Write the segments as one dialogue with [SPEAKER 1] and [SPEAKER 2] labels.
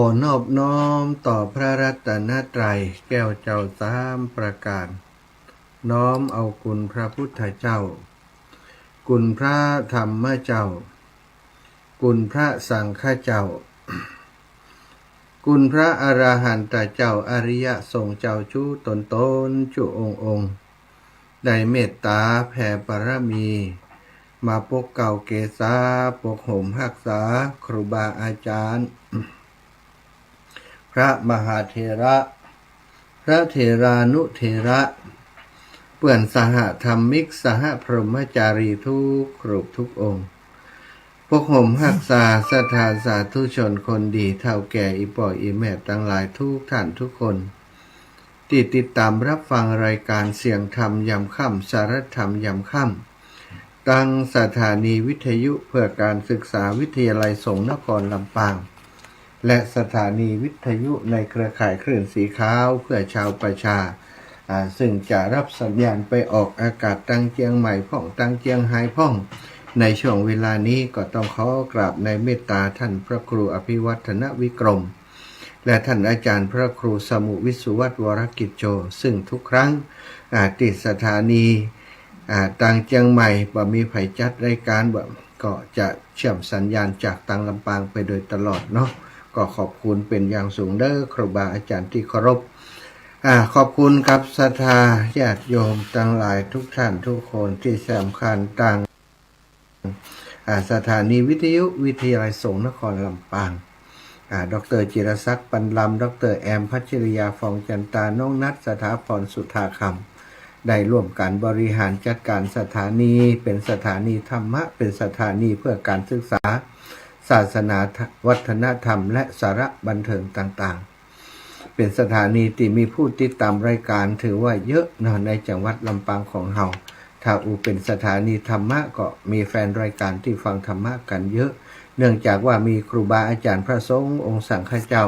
[SPEAKER 1] อนอบน้อมต่อพระรัตนตรัยแก้วเจ้าสามประการน้อมเอาคุณพระพุทธเจ้าคุณพระธรรมเจ้าคุณพระสังฆเจ้าคุณพระอรหันตเจ้าอริยสงฆ์เจ้าชูตนจุองค์ได้เมตตาแผ่ปรมีมาปกเก่าเกษาปกห่มรักษาครูบาอาจารย์พระมหาเถระพระเถรานุเถระเปื่อนสหธรรมิกสหพรหมจารีทุกรูปทุกองค์พวกห่มหักษาศรัทธาสาธุชนคนดีเท่าแก่อีป่ออีแม่ทั้งหลายทุกท่านทุกคนที่ติดตามรับฟังรายการเสียงธรรมยามค่ำสารธรรมยามค่ำตั้งสถานีวิทยุเพื่อการศึกษาวิทยาลัยสงฆ์นครลำปางและสถานีวิทยุในเครือข่ายคลื่นสีขาวเพื่อชาวประชาซึ่งจะรับสัญญาณไปออกอากาศตั้งเจียงใหม่พ่องตั้งเจียงไฮ้พ่องในช่วงเวลานี้ก็ต้องขอกราบในเมตตาท่านพระครูอภิวัฒนวิกรมและท่านอาจารย์พระครูสมุวิสุวัฒน์วรกิจโจซึ่งทุกครั้งติดสถานีต่างเจียงใหม่บ่มีไผจัดรายการก็จะเชื่อมสัญญาณจากต่างลำปางไปโดยตลอดเนาะก็ขอบคุณเป็นอย่างสูงเด้อครูบาอาจารย์ที่เคารพขอบคุณครับศรัทธาญาติโยมทั้งหลายทุกท่านทุกคนที่สำคัญต่างสถานีวิทยุวิทยาลัยสงฆ์นครลำปางดร.จิรศักดิ์ปันลำดร.แอมพัชริยาฟองจันตาน้องนัทสถาพรสุธาคำได้ร่วมการบริหารจัดการสถานีเป็นสถานีธรรมะเป็นสถานีเพื่อการศึกษาศาสนาวัฒนธรรมและสาระบันเทิงต่างๆเป็นสถานีที่มีผู้ติดตามรายการถือว่าเยอะในจังหวัดลำปางของเราถ้าเป็นสถานีธรรมะก็มีแฟนรายการที่ฟังธรรมะกันเยอะเนื่องจากว่ามีครูบาอาจารย์พระสงฆ์องค์สังฆเจ้า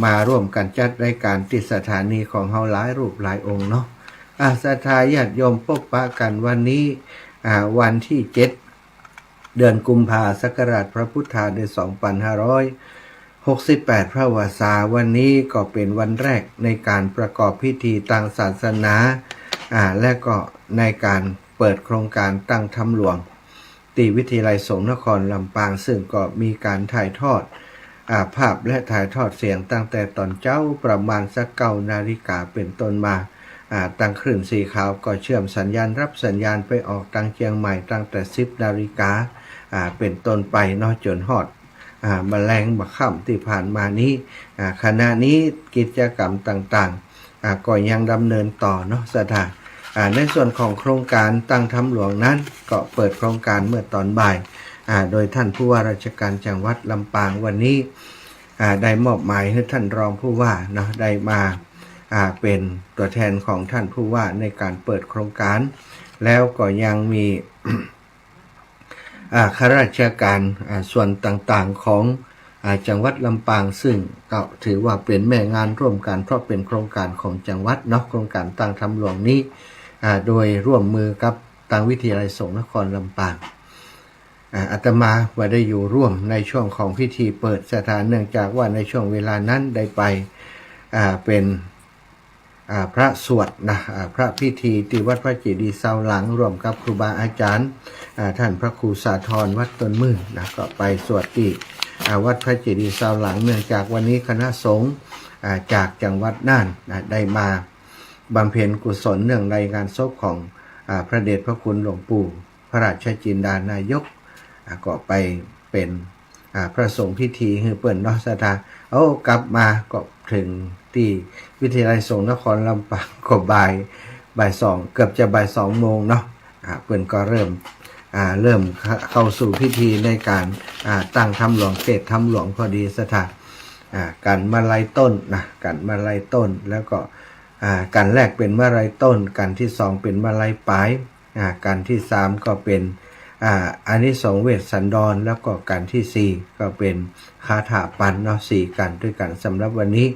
[SPEAKER 1] มาร่วมกันจัดรายการที่สถานีของเราหลายรูปหลายองค์เนาะศรัทธาญาติโยมพบปะกันวันนี้วันที่7เดือนกุมภาศักราชพระพุทธาได้2568พระวาสาวันนี้ก็เป็นวันแรกในการประกอบพิธีทางศาสนาและก็ในการเปิดโครงการตั้งธรรมหลวงที่วิทยาลัยสงฆ์นครลำปางซึ่งก็มีการถ่ายทอดภาพและถ่ายทอดเสียงตั้งแต่ตอนเจ้าประมาณสัก9 นาฬิกาเป็นต้นมาตั้งคลื่นสีขาวก็เชื่อมสัญญาณรับสัญญาณไปออกตั้งเชียงใหม่ตั้งแต่10 นาฬิกาเป็นต้นไปเนาะจนฮอดแมลงมาค่ำที่ผ่านมานี้ขณะนี้กิจกรรมต่างๆก็ยังดำเนินต่อเนาะสถานในส่วนของโครงการตั้งธรรมหลวงนั้นก็เปิดโครงการเมื่อตอนบ่ายโดยท่านผู้ว่าราชการจังหวัดลำปางวันนี้ได้มอบหมายให้ท่านรองผู้ว่าเนาะได้มาเป็นตัวแทนของท่านผู้ว่าในการเปิดโครงการแล้วก็ยังมีข้าราชการส่วนต่างๆของจังหวัดลำปางซึ่งก็ถือว่าเป็นแม่งานร่วมกันเพราะเป็นโครงการของจังหวัดเนาะโครงการตั้งธรรมหลวงนี้โดยร่วมมือกับทางวิทยาลัยสงฆ์นครลำปางอาตมาว่าได้อยู่ร่วมในช่วงของพิธีเปิดสถานเนื่องจากว่าในช่วงเวลานั้นได้ไปเป็นพระสวดนะพระพิธีที่วัดพระเจดีย์เซาหลังร่วมกับครูบาอาจารย์ท่านพระครูสาธรวัดต้นมือนะก็ไปสวดที่วัดพระเจดีย์เซาหลังเนื่องจากวันนี้คณะสงฆ์จากจังหวัดน่านได้มาบำเพ็ญกุศลเนื่องในงานศพของพระเดชพระคุณหลวงปู่พระราชจินดานายกก็ไปเป็นพระสงฆ์พิธีให้เปิ่นเนาะสถานกลับมาก็ถึงที่วิทยาลัยสงฆ์นครลำปางก็บ่าย2เกือบจะบ่าย2 โมงเนาะเปิ่นก็เริ่มเข้าสู่พิธีในการตั้งธรรมหลวงเทศน์ธรรมหลวงพอดีสถานการมาลัยต้นนะการมาลัยต้นแล้วก็การแรกเป็นมาลัยต้นการที่2เป็นมาลัยปลายการที่3ก็เป็นอานิสงส์เวสสันดรแล้วก็การที่4ก็เป็นคาถาปันเนาะ4กันด้วยกันสำหรับวันนี้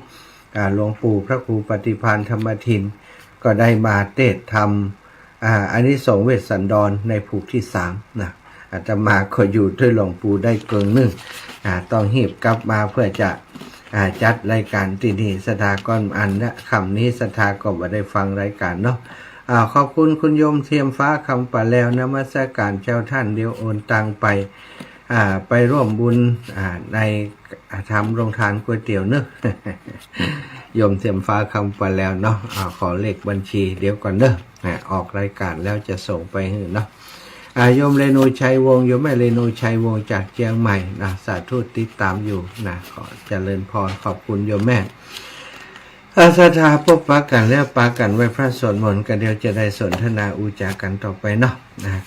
[SPEAKER 1] หลวงปู่พระครูปฏิภาณธรรมทินก็ได้มาเทศน์ธรรมอานิสงส์เวสสันดรในภูที่3นะอาตมาก็อยู่ด้วยหลวงปู่ได้เกินหนึ่งต้องหีบกลับมาเพื่อจะ จัดรายการที่นี่สถาก่อนอันนะคำนี้สถาก็มาได้ฟังรายการเนาะขอบคุณคุณโยมเทียมฟ้าคำป่าแล้วนมัสการเจ้าท่านเดียวโอนตังไปไปร่วมบุญในทำโรงทานก๋วยเตี๋ยวเนอะ โยมเทียมฟ้าคำป่าแล้วเนาะขอเลขบัญชีเดี๋ยวก่อนเนอะออกรายการแล้วจะส่งไปให้เนาะโยมเรนูชัยวงศ์โยมแม่เรนูชัยวงศ์จากเชียงใหม่นะสาธุติดตามอยู่นะขอเจริญพรขอบคุณโยมแม่ศรัทธาพบปะกันแล้วปะกันไว้พระสวดมนต์กันเดียวจะได้สนทนาอุจากันต่อไปเนาะ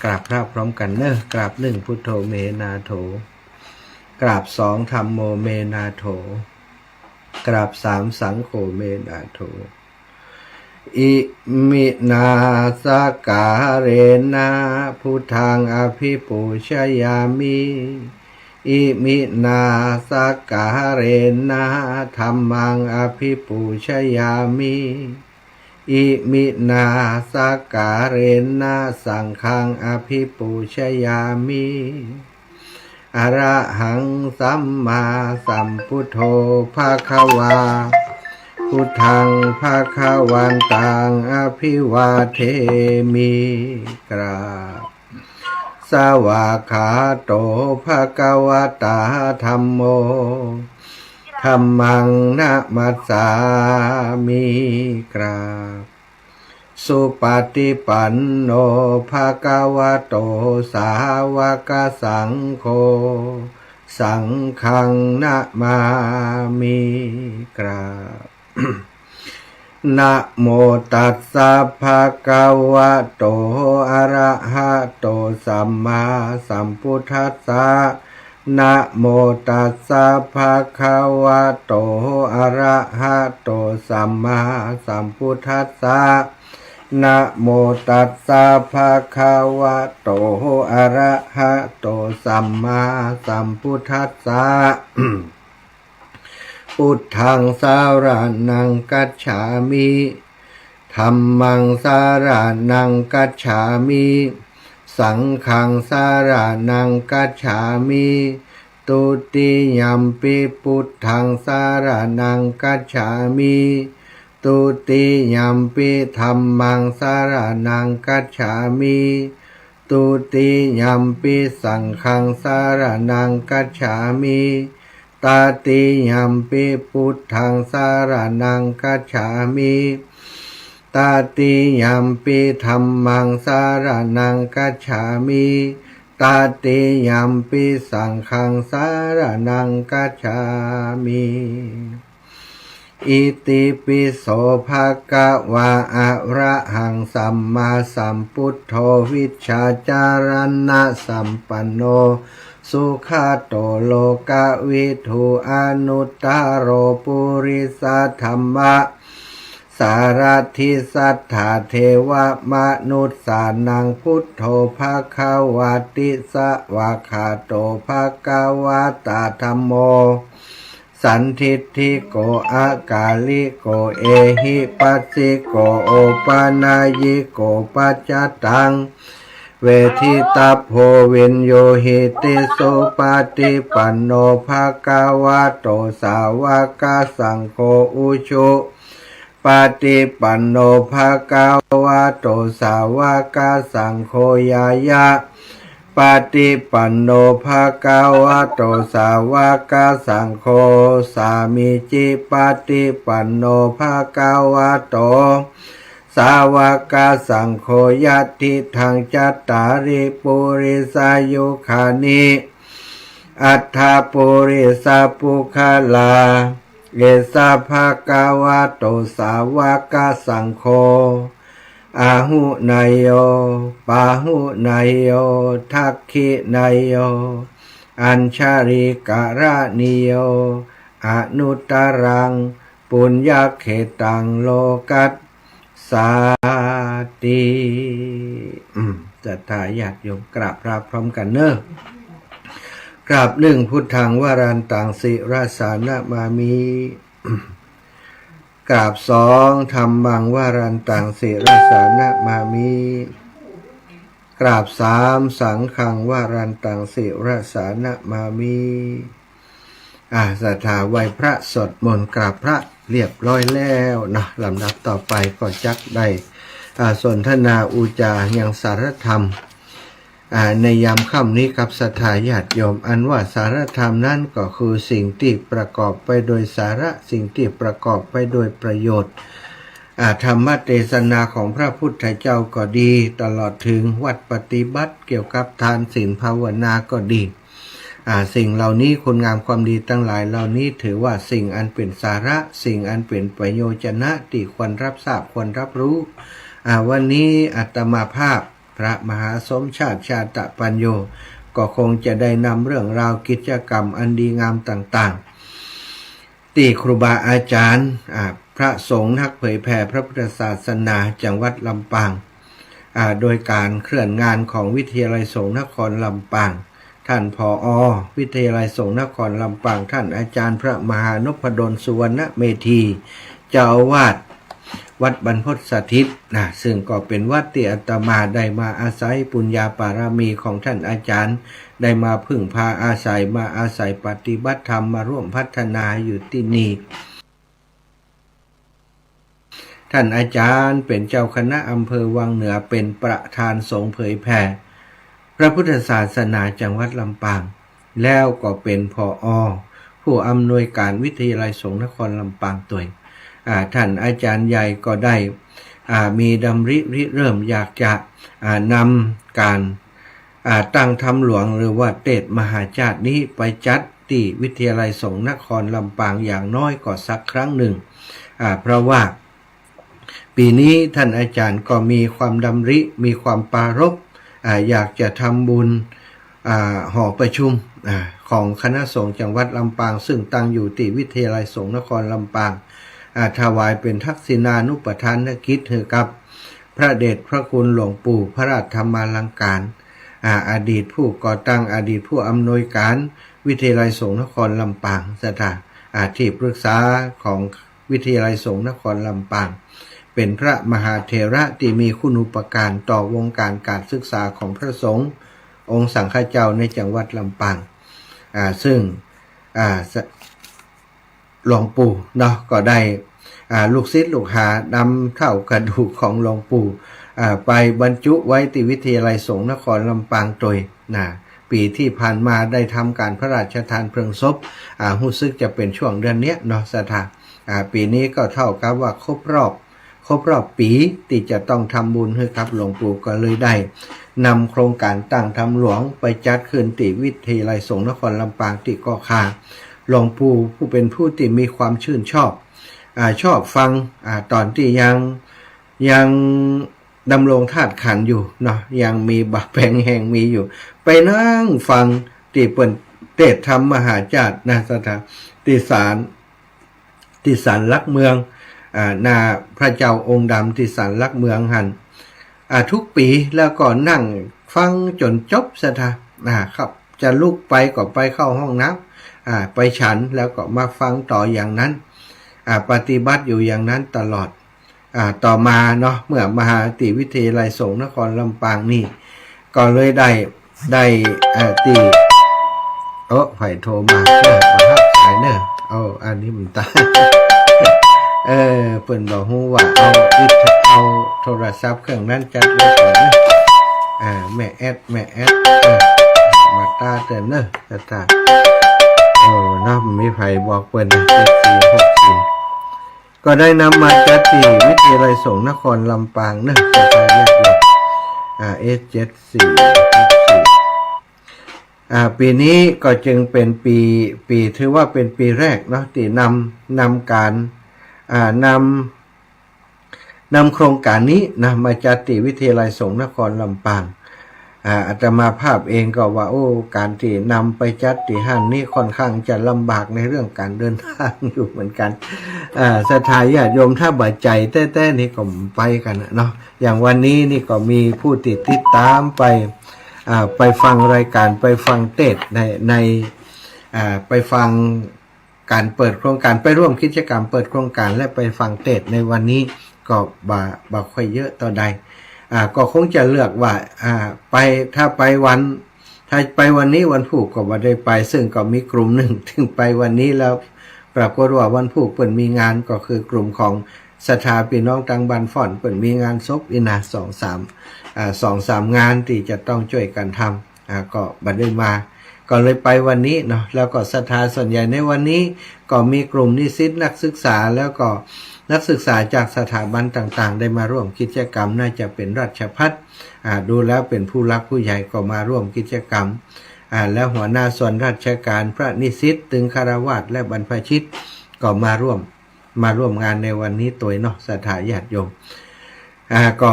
[SPEAKER 1] กราบพระพร้อมกันเนอะกราบหนึ่งพุทโธเมนาโถกราบสองธัมโมเมนาโถกราบสามสังโฆเมนาโถอิมินาสกาเรนะพุทธังอภิปูชยามิอิมินาสกาเรนะธัมมังอภิปูชยามิอิมินาสกาเรนะสังฆังอภิปูชยามิอะระหังสัมมาสัมพุทโธภควาพุทธังภคะวันตังอภิวาเทมิกราบสวากขาโตภควตาธัมโมธัมมังนะมัสสามิกราบสุปฏิปันโนภควโตสาวกสังโฆสังฆังนะมามิกราบ นะโมตัสสะภะคะวะโตอะระหะโตสัมมาสัมพุทธัสสะนะโมตัสสะภะคะวะโตอะระหะโตสัมมาสัมพุทธัสสะนะโมตัสสะภะคะวะโตอะระหะโตสัมมาสัมพุทธัสสะ พุทธังสารนังกัจฉามิธัมมังสารนังกัจฉามิสังฆังสารนังกัจฉามิตุติยัมปิพุทธังสารนังกัจฉามิตุติยัมปิธัมมังสารนังกัจฉามิตุติยัมปิสังฆังสารนังกัจฉามิตาติยัมปิพุทธังสารนังกัจฉามิตาติยัมปิธัมมังสารนังกัจฉามิตาติยัมปิสังฆังสารนังกัจฉามิอิติปิโสภะคะวะอะระหังสัมมาสัมพุทโธวิชชาจารณะสัมปันโนสุขาโตโลกวิทูอนุตตโรปุริสธรรมะสารทิสัทธาเทวมนุษสานังพุทโธภควติสวากขาโตภควตาธัมโมสันทิฏฐิโกอากาลิโกเอหิปัสสิโกโอปานายิโกปัจจตังเวทิตาโพวินโยหิติโสปฏิปันโนภควโตสาวกสังโฆอุชุปฏิปันโนภควโตสาวกสังโฆยายะปฏิปันโนภควโตสาวกสังโฆสามิจิปฏิปันโนภควโตสาวกสังโฆยัตถิทังจัตตาริปุริสายุขานิอัฏฐปุริสปุคลาเยสะภะคะวะโตสาวกสังโฆอาหุนายโยปาหุนายโยทักขินายโยอัญชาริกะระนิโยอนุตตรังปุญญเขตังโลกัสสาติศรัทธาญาติโยมกราบราบพร้อมกันเนอะกราบหนึ่งพุทธังวรันตังสิราสานะมามิกราบสองธัมมังวรันตังสิราสานะมามิกราบสามสังฆังวรันตังสิราสานะมามิ ศรัทธาไหว้พระสวดมนต์กราบพระเรียบร้อยแล้วนะลำดับต่อไปก็จักได้สนทนาอุจาอย่างสารธรรมในยามค่ำนี้กับศรัทธาญาติโยมอันว่าสารธรรมนั่นก็คือสิ่งที่ประกอบไปโดยสาระสิ่งที่ประกอบไปโดยประโยชน์ธรรมเทศนาของพระพุทธเจ้าก็ดีตลอดถึงวัดปฏิบัติเกี่ยวกับทานศีลภาวนาก็ดีสิ่งเหล่านี้คุณงามความดีตั้งหลายเหล่านี้ถือว่าสิ่งอันเป็นสาระสิ่งอันเป็นประโยชนะที่ควรรับทราบควรรับรู้วันนี้อาตมาภาพพระมหาสมชาติชาตปัญโยก็คงจะได้นำเรื่องราวกิจกรรมอันดีงามต่างๆที่ครูบาอาจารย์พระสงฆ์นักเผยแผ่พระพุทธศาสนาจังหวัดลำปางโดยการเคลื่อนงานของวิทยาลัยสงฆ์นครลำปางท่านผอ.วิทยาลัยสงฆ์นครลำปางท่านอาจารย์พระมหานพดลสุวรรณเมธีเจ้าอาวาสวัดบรรพตสถิตซึ่งก็เป็นวัดที่อาตมาได้มาอาศัยปุญญาบารมีของท่านอาจารย์ได้มาพึ่งพาอาศัยปฏิบัติธรรมมาร่วมพัฒนาอยู่ที่นี่ท่านอาจารย์เป็นเจ้าคณะอำเภอวังเหนือเป็นประธานสงฆ์เผยแผ่พระพุทธศาสนาจังหวัดลำปางแล้วก็เป็นผอ.ผู้อำนวยการวิทยาลัยสงฆ์นครลำปางตัวท่านอาจารย์ใหญ่ก็ได้มีดำริเริ่มอยากจะนำการตั้งธรรมหลวงหรือว่าเทศมหาชาตินี้ไปจัดที่วิทยาลัยสงฆ์นครลำปางอย่างน้อยก็สักครั้งหนึ่งเพราะว่าปีนี้ท่านอาจารย์ก็มีความดำริมีความปรารภอยากจะทำบุญหอประชุมของคณะสงฆ์จังหวัดลำปางซึ่งตั้งอยู่ที่วิทยาลัยสงฆ์นครลำปางถวายเป็นทักษิณานุปทานกิจกับพระเดชพระคุณหลวงปู่พระราชธรรมาลังการอดีตผู้ก่อตั้งอดีตผู้อำนวยการวิทยาลัยสงฆ์นครลำปางสถานที่ปรึกษาของวิทยาลัยสงฆ์นครลำปางเป็นพระมหาเถระที่มีคุณูปการต่อวงการการศึกษาของพระสงฆ์องค์สังฆเจ้าในจังหวัดลำปางซึ่งหลวงปู่เนาะก็ได้ลูกศิษย์ลูกหานำเท่ากระดูกของหลวงปู่ไปบรรจุไว้ที่วิทยาลัยสงฆ์นครลำปางโดยปีที่ผ่านมาได้ทำการพระราชทานเพลิงศพรู้สึกจะเป็นช่วงเดือนนี้เนาะสถาปีนี้ก็เท่ากับว่าครบรอบปีที่จะต้องทำบุญให้กับหลวงปู่ก็เลยได้นำโครงการตั้งธรรมหลวงไปจัดขึ้นที่วิทยาลัยสงฆ์นครลำปางที่เกาะคาหลวงปู่ผู้เป็นผู้ที่มีความชื่นชอบฟังตอนที่ยังดำรงธาตุขันธ์อยู่เนาะยังมีบาปแผงแห่งมีอยู่ไปนั่งฟังที่เปิ่นเทศธรรมมหาจารย์สถานที่ศาลหลักเมืองนาพระเจ้าองค์ดำที่ศาลหลักเมืองหันทุกปีแล้วก็นั่งฟังจนจบสถานครับจะลุกไปก็ไปเข้าห้องน้ำไปฉันแล้วก็มาฟังต่ออย่างนั้นปฏิบัติอยู่อย่างนั้นตลอดต่อมาเนาะเมื่อมหาวิทยาลัยสงฆ์นครลำปางนี่ก็เลยได้ตีไผ่โทรมามาฮับสายเนอะอันนี้มันตายเปิ่นบอกฮู้ว่าเอาโทรศัพท์เครื่องนั้นจัดไว้ก่อนนะแม่แอดมาตาเตือนเนอะตาน้ำมีไผ่บอกเปิ่น7464ก็ได้นำมาจัดที่วิทยาลัยสงฆ์นครลำปางเนอะสถานแรกเลยS7464ปีนี้ก็จึงเป็นปีถือว่าเป็นปีแรกเนาะที่นำการนำโครงการนี้นะมาจัดที่วิทยาลัยสงฆ์นครลำปางอาตมาภาพเองก็ว่าการที่นำไปจัดที่ห้างนี้ค่อนข้างจะลำบากในเรื่องการเดินทางอยู่เหมือนกันศรัทธาญาติโยมถ้าบาดใจแต้นี่ก็ไปกันเนาะอย่างวันนี้นี่ก็มีผู้ติดตามไปฟังรายการไปฟังเทศในไปฟังการเปิดโครงการไปร่วมกิจกรรมเปิดโครงการและไปฟังเทศในวันนี้ก็บ่ค่อยเยอะต่อใดก็คงจะเลือกว่าไปถ้าไปวัน ถ้าไปวันนี้วันพุธก็บ่ได้ไปซึ่งก็มีกลุ่มหนึ่งถึงไปวันนี้แล้วปรากฏว่าวันพุธเปิ่นมีงานก็คือกลุ่มของศรัทธาพี่น้องตังบันฟ่อนเปิ่นมีงานศพอีนะ2-3 งานที่จะต้องช่วยกันทำก็บ่ได้มาก็เลยไปวันนี้เนาะแล้วก็ศรัทธาส่วนใหญ่ในวันนี้ก็มีกลุ่มนิสิตนักศึกษาแล้วก็นักศึกษาจากสถาบันต่างๆได้มาร่วมกิจกรรมน่าจะเป็นราชภัฏดูแล้วเป็นผู้รักผู้ใหญ่ก็มาร่วมกิจกรรมแล้วหัวหน้าส่วนราชการพระนิสิตตึงคารวาสและบรรพชิตก็มาร่วมงานในวันนี้ตัวเนาะศรัทธาญาติโยมก็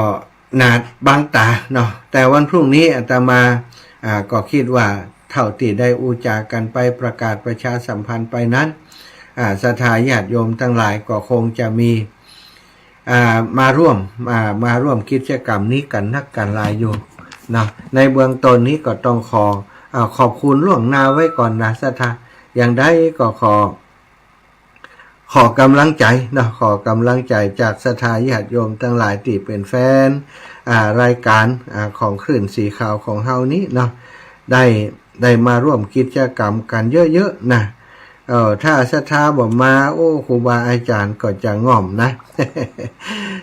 [SPEAKER 1] นาดบางตาเนาะแต่วันพรุ่งนี้อาตมาก็คิดว่าเท่าที่ได้อูจากันไปประกาศประชาสัมพันธ์ไปนั้นศรัทธาญาติโยมทั้งหลายก็คงจะมีมาร่วมกิจกรรมนี้กันนักกันหลายอยู่เนาะในเบื้องต้นนี้ก็ต้องขอบคุณล่วงหน้าไว้ก่อนนะศรัทธาอย่างใดก็ขอกำลังใจเนาะขอกำลังใจจากศรัทธาญาติโยมทั้งหลายที่เป็นแฟนรายการของคลื่นสีขาวของเฮานี้เนาะได้มาร่วมกิจกรรมกันเยอะๆนะถ้าศรัทธาบอกมาโอ้ครูบาอาจารย์ก็จะง่อมนะ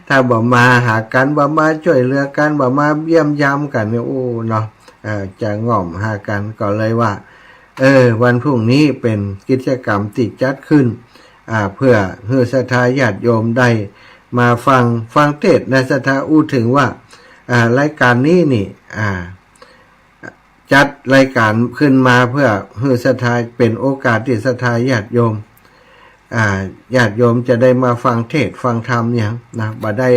[SPEAKER 1] ถ้าบอกมาหากันบอกมาช่วยเหลือกันบอกมาเยี่ยมยามกันเนี่ยโอ้เนาะจะง่อมหากันก็เลยว่าวันพรุ่งนี้เป็นกิจกรรมที่จัดขึ้นเพื่อให้ศรัทธาญาติโยมได้มาฟังเทศน์ในศรัทธาอู้ถึงว่ารายการนี้นี่จัดรายการขึ้นมาเพื่อให้ศรัทธาเป็นโอกาสที่ศรัทธาญาติโยมญาติโยมจะได้มาฟังเทศน์ฟังธรรมอย่างนะบ่ได้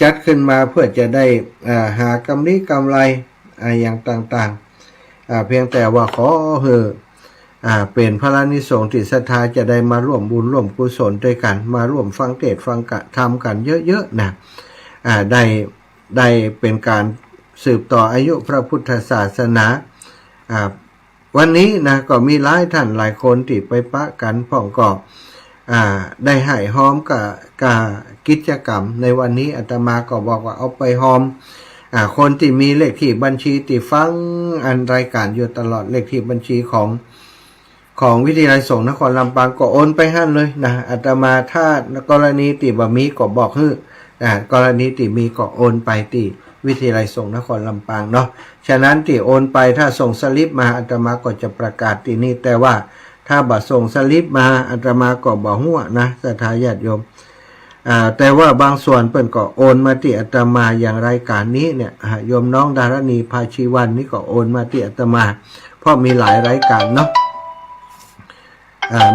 [SPEAKER 1] จัดขึ้นมาเพื่อจะได้หากำไรอย่างต่างๆเพียงแต่ว่าขอเป็นพระนิสงส์ที่ศรัทธาจะได้มาร่วมบุญร่วมกุศลด้วยกันมาร่วมฟังเทศน์ฟังธรรมกันเยอะๆนะได้เป็นการสืบต่ออายุพระพุทธศาสนาวันนี้นะก็มีหลายท่านหลายคนที่ไปปะกันพ่องก็ได้ให้หอมกับกิจกรรมในวันนี้อาตมาก็บอกว่าเอาไปหอมคนที่มีเลขที่บัญชีที่ฟังอันรายการอยู่ตลอดเลขที่บัญชีของวิทยาลัยสงฆ์นครลำปางก็โอนไปให้เลยนะอาตมาถ้ากรณีที่บ่มีก็บอกให้กรณีที่มีก็โอนไปที่วิทยาลัยสงฆ์นครลำปางเนาะฉะนั้นที่โอนไปถ้าส่งสลิปมาอาตมาก็จะประกาศที่นี่แต่ว่าถ้าบ่ส่งสลิปมาอาตมาก็บ่ฮู้นะศรัทธาญาติโยมแต่ว่าบางส่วนเปิ้นก็โอนมาที่อาตมาอย่างรายการนี้เนี่ยโยมน้องดารณีภาชีวันนี่ก็โอนมาที่อาตมาเพราะมีหลายรายการเนาะ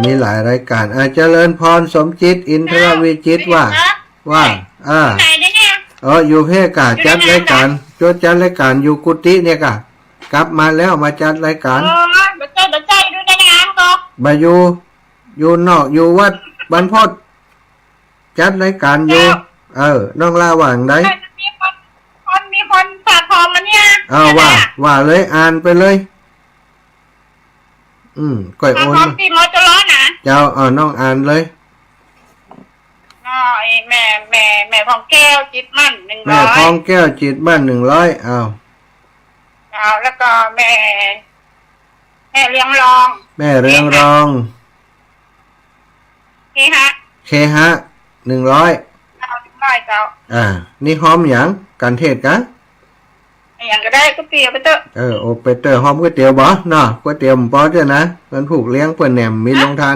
[SPEAKER 1] มีหลายรายการเจริญพรสมจิตอินทรวิจิตว่าอยู่เพกะจัดรายการจัดรายการอยู่กุฏิเนี่ยกะกลับมาแล้วมาจัดรายการ
[SPEAKER 2] บัใจดูในงานก็
[SPEAKER 1] บ่อยู่นอกอยู่วัดบรรพตจัดรายการอยู่น้องลาว่างได้
[SPEAKER 2] มีคนฝากทองมาเนี่ย
[SPEAKER 1] ว่าเลยอ่านไปเลยก้อยโอน
[SPEAKER 2] ปีมอจะร้อนนะ
[SPEAKER 1] เจ้าน้องอ่านเลย
[SPEAKER 2] แม่ทองแก้วจิตมั่น100
[SPEAKER 1] แม่ทองแก้วจิตมั่น100
[SPEAKER 2] แล้วก็แม่เลี้ยงรอง
[SPEAKER 1] เคฮะ100
[SPEAKER 2] เจ้า
[SPEAKER 1] นี่หอมหยังกันเทศกะ
[SPEAKER 2] อย่างก็ได้ก๋วยเตี๋ยวไปเตอ
[SPEAKER 1] โอเปเตอร์หอมก๋วยเตี๋ยวบ่เนาะก๋วยเตี๋ยวบ่เด้อนะมันผูกเลี้ยงเปิ้นแหนมมีโรงทาน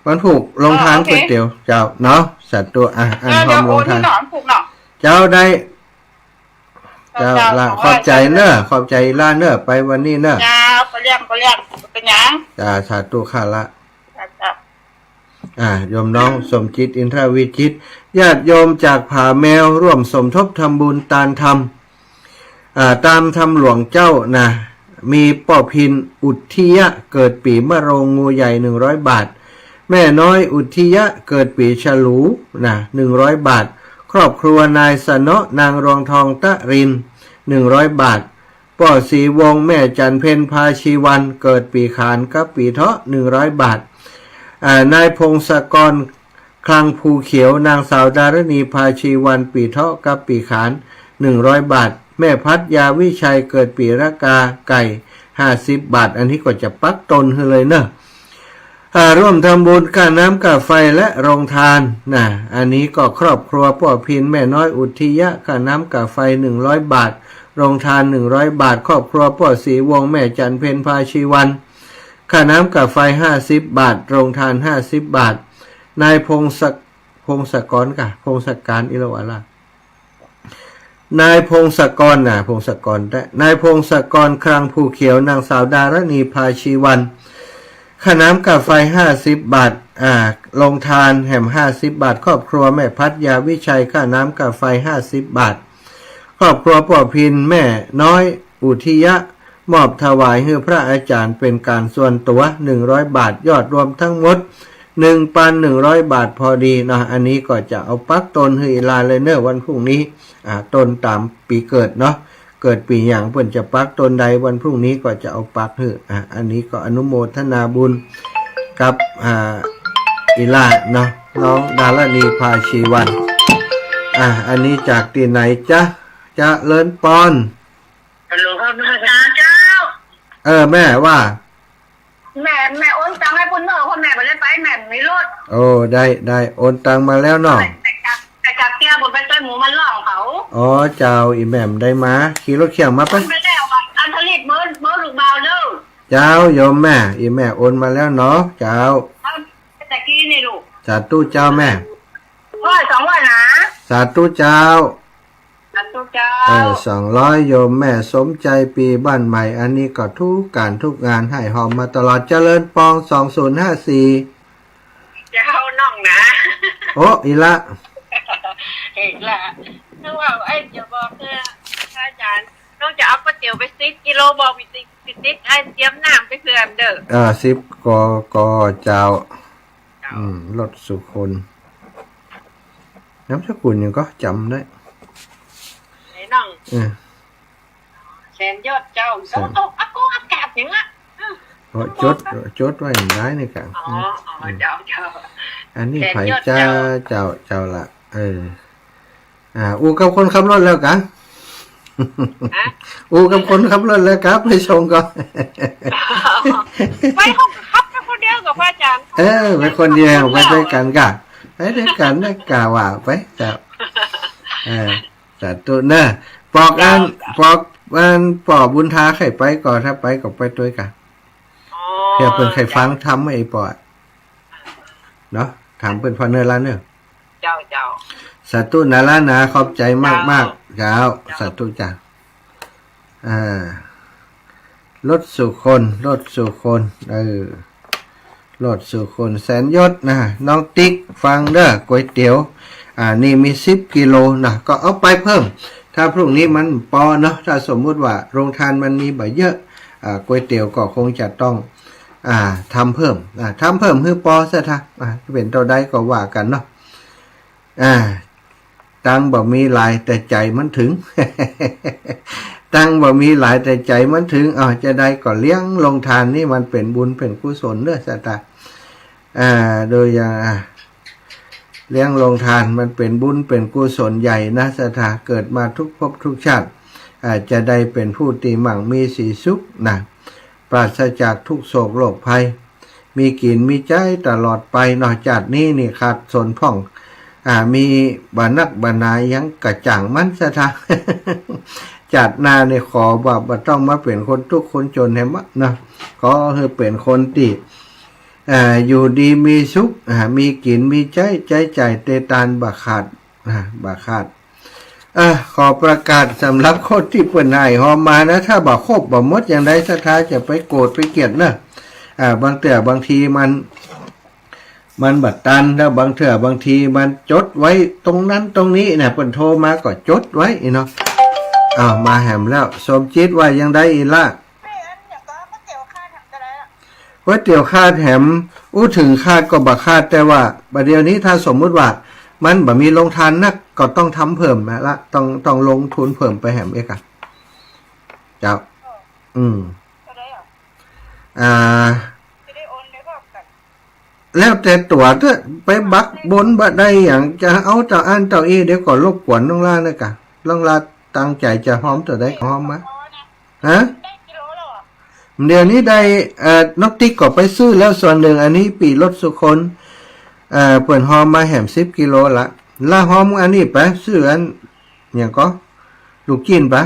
[SPEAKER 1] มันผูกโรงทานก๋วยเตี๋ยวเจ้าเนาะสัตว์ตัวอันหอมโรงทานเจ้าได้เจ้าละขอบใจเนอะขอบใจล่าเนอะไปวันนี้เนอะ
[SPEAKER 2] เจ้าก็เรียกเป็นหยัง
[SPEAKER 1] จ้าสาธุค่ะละโยมน้องสมจิตอินทรวิจิตญาติโยมจากผาแมวร่วมสมทบทำบุญตามธรรมตามธรรมหลวงเจ้านะมีป่อพินอุทิยะเกิดปีมะโรงงูใหญ่100 บาทแม่น้อยอุทิยะเกิดปีฉลูนะ100 บาทครอบครัวนายสนนางรองทองตะริน100 บาทป่อศรีวงแม่จันเพ็ญพาชีวันเกิดปีขานกับปีเถาะ100 บาทนายพงศกรคลังภูเขียวนางสาวดารณีพาชีวันปีเถาะกับปีขาน100 บาท แม่พัดยาวิชัยเกิดปีละกาไก่50 บาทอันนี้ก็จะปักตนให้เลยเนอะร่วมทำบุญค่าน้ำค่าไฟและโรงทานนะอันนี้ก็ครอบครัวพ่อพินแม่น้อยอุทิยะค่าน้ำค่าไฟ100 บาทโรงทาน100 บาทครอบครัวพ่อศรีวงศ์แม่จันเพ็ญพาชีวันค่าน้ำค่าไฟ50 บาทโรงทาน50 บาทนายพงศกรค่ะพงศการอิรวาลานายพงศกรพงศกรได้นายพงศกรครังภูเขียวนางสาวดารณีพาชีวันค่าน้ำค่าไฟ50 บาทลงทานแหม50 บาทครอบครัวแม่พัดยาวิชัยค่าน้ำค่าไฟ50 บาทครอบครัวป่อพินแม่น้อยอุทิยะมอบถวายให้พระอาจารย์เป็นการส่วนตัว100 บาทยอดรวมทั้งหมด1,100 บาทพอดีนะอันนี้ก็จะเอาปักตนให้ลาเลยเนอวันพรุ่งนี้ตนตามปีเกิดเนาะเกิดปีอย่างเพิ่นจะปักตนใดวันพรุ่งนี้ก็จะเอาปักให้อันนี้ก็อนุโมทนาบุญกับอีลาเนาะน้องดารณีพาชีวันอันนี้จากที่ไหนจ๊ะจะเลินปอน
[SPEAKER 2] ฮัลโหลครับเจ้า
[SPEAKER 1] แม่ว่า
[SPEAKER 2] แม่โอนตังค์ให้คุณเนอะพ่อแม่ไปเลยไปแม่ไม่รถ
[SPEAKER 1] โอ้ได้โอนตังมาแล้วเนาะ
[SPEAKER 2] แต่จากเตี้ยผมไปต้อยหมูมันล่องเขา
[SPEAKER 1] อ๋อเจ้าอีแม่มได้มาขี่รถเขี่ยมาปะ
[SPEAKER 2] ไปแล้วอันผลิตเมื่อลูกเบาเด้อ
[SPEAKER 1] เจ้าโยมแม่อีแม่โอนมาแล้วเนาะเจ้า
[SPEAKER 2] แต่กี้นี่ลูก
[SPEAKER 1] สาธุเจ้าแม่
[SPEAKER 2] 200นะ
[SPEAKER 1] สาธุเจ้า
[SPEAKER 2] 200
[SPEAKER 1] โยมแม่สมใจปีบ้านใหม่อันนี้ก็ทุกการทุกงานให้หอมมาตลอดเจริญปอง2054
[SPEAKER 2] เจ้าน้องนะ
[SPEAKER 1] โอ้อีละ
[SPEAKER 2] นึกว่าจะบอกอาจารย์น้องจะเอาก๋วยเตี๋ยวไป10 กิโลบอกไป10ไเตรียมน้ำไปเพื่อนเด้อ
[SPEAKER 1] 10กเจ้ารถสุคนน้ำสกุลยังก็จำได้
[SPEAKER 2] น้องแสนยอดเจ้าโตอากาศอย่าง
[SPEAKER 1] จดไว้อย่างไรนี่กัน
[SPEAKER 2] เจ้า
[SPEAKER 1] อันนี้ไผ่เจ้าละอูกับคนขับรถแล้วกันอูกับคนขับรถแล้วครับไปส่งก่อน
[SPEAKER 2] ไปห้องขับคนเดียวกับพระอาจารย์
[SPEAKER 1] ไปคนเดียวไปด้วยกันกันไปด้วยกันได้กล่าวว่าไปเจ้าแต่ตัวเนอะปอกบุญทาไข่ไปก่อนถ้าไปก็ไปด้วยกันเพื่อเป็นไข่ฟังทำไอ้ปอดเนาะถามเป็นพอเนอร์ละเนอะ
[SPEAKER 2] เจ้า
[SPEAKER 1] สัตุนาละนาขอบใจมากเจ้าสัตุจ้ารถสุคนรถสุคนแสนยศนะน้องติ๊กฟังเด้อก๋วยเตี๋ยวนี่มี10 กิโลนะก็เอาไปเพิ่มถ้าพรุ่งนี้มันปอเนาะถ้าสมมุติว่าโรงทานมันมีบ่เยอะก๋วยเตี๋ยวก็คงจะต้องทำเพิ่มคือปอซะท่าเป็นเท่าใดก็ว่ากันเนาะตังบ่มีหลายแต่ใจมันถึง ตังบ่มีหลายแต่ใจมันถึงจะได้ก็เลี้ยงลงทานนี่มันเป็นบุญเป็นกุศลเด้อซะท่าโดยเลี้ยงลงทานมันเป็นบุญเป็นกุศลใหญ่นะสถาเกิดมาทุกภพทุกชาติจะได้เป็นผู้ตีมั่งมีสีสุขนะปราศจากทุกโศกโรคภัยมีกินมีใจตลอดไปนอกจากนี้นี่ขาดสนพ่องมีบานักบานายังกระจ่างมันสถา จัดนาในขอว่าต้องมาเป็นคนทุกคนจนแหมนะก็คือเป็นคนที่อยู่ดีมีสุขมีกินมีใจเตตานบาขาดขอประกาศสำหรับคนที่เปิ่นให้หอมมานะถ้าบ่ครบบ่หมดอย่างใดศรัทธาจะไปโกรธไปเกลียดนะบางทีมันบัดตันแล้วบางทีมันจดไว้ตรงนั้นตรงนี้เนี่ยเปิ่นโทรมาก็จดไว้เนาะมาแหมแล้วสมจิตว่ายังได้อีล่ะก๋วยเตี๋ยวคาดแหมถึงคาดก็บ่คาดแต่ว่าบัดเดี๋ยวนี้ถ้าสมมุติว่ามันบ่มีลงทานนักก็ต้องทำเพิ่มละต้องลงทุนเพิ่มไปแหมเอกเจ้าแล้วแต่ตัวถ้าไปบักบนบ่ได้อย่างจะเอาเจ้าอันเจ้าอีเดี๋ยวก็รบกวนน้องลานะกะน้องลา ตั้งใจจะหอมตัวได้หอมมะ
[SPEAKER 2] อ๋อนะ
[SPEAKER 1] ฮะ
[SPEAKER 2] ได้กิโลแล้วเหรอ
[SPEAKER 1] เดี๋ยวนี้ได้นกติ๊กก็ไปซื้อแล้วส่วนหนึ่งอันนี้ปีรถสุคนเปิดหอมมาแหม10 กิโลละล่าหอมอันนี้ไปซื้ออันอย่างก็ลูกกินปะ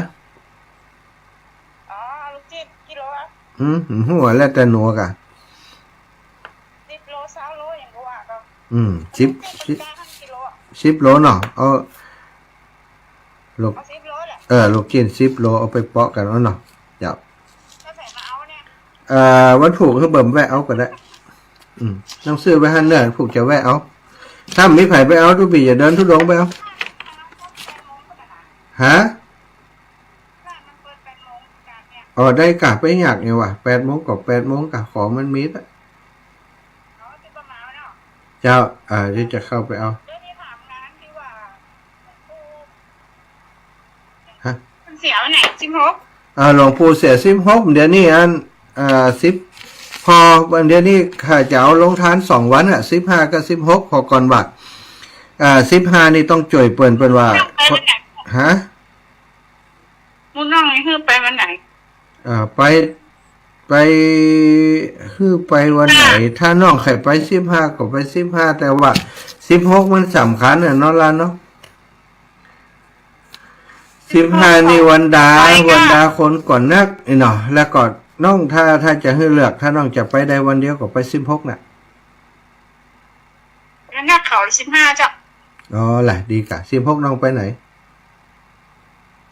[SPEAKER 2] อ๋อลูกจิ้นกิโลอะ
[SPEAKER 1] หัวแล้วแต่หนัวกะ
[SPEAKER 2] 10 โล20 โลอย่างก็ว่าก็
[SPEAKER 1] สิบ
[SPEAKER 2] เป็นกลางกิโลอะ
[SPEAKER 1] 10 โลเนาะเอาลูก
[SPEAKER 2] เอา10 โลแหละ
[SPEAKER 1] ลูกกิน10 โลเอาไปเปาะกันเอาเนาะเดี๋ยว
[SPEAKER 2] ถ้าใส่มาเอาเนี่ย
[SPEAKER 1] วันผูกคือเบิ่มแวะเอาก็ได้ต้องซื้อไปหันเนื้อผูกจะแวะเอาถ้ามีไผไปเอาทุกปีอย่าเดินทุดงไปเอาฮะ
[SPEAKER 2] ร้านมันเปิด8 โมงการเนี่ย
[SPEAKER 1] อ๋อได้กะไปอยากเนี่ยว่ะ8 โมงกับ8 โมงกะของมันมีอะ
[SPEAKER 2] อ๋อที่ประมาณเนาะ
[SPEAKER 1] เจ้าที่จะเข้าไปเอา
[SPEAKER 2] เดี๋ยวนี้ถามงานที่ว่าครู
[SPEAKER 1] ฮะ
[SPEAKER 2] มันเสียวันไหน16
[SPEAKER 1] หลวงปู่เสีย16เดี๋ยวนี้อัน10พอวันเดี๋ยวนี้ข้าจะเอาลงทาน2 วัน15กับ16พอก่อนว่า15นี่ต้องจ่วยเปิ้นว่า
[SPEAKER 2] ไปวันไหน
[SPEAKER 1] ฮะ
[SPEAKER 2] มุนน้องนี่คือไปวันไหน
[SPEAKER 1] ไปคือไปวันไหน ถ้าน้องใครไป15ก็ไป15แต่ว่า16มันสำคัญเนาะล่ะเนาะ15นี่วันดาคนก่อนนักเนาะแล้วก็น้องถ้าจะให้เลือกถ้าน้องจะไปได้วันเดียวก็ไป16น่ะ
[SPEAKER 2] แล้วหน้าเขา15จ้ะ
[SPEAKER 1] อ๋อล่ะดีกะ16น้องไปไหน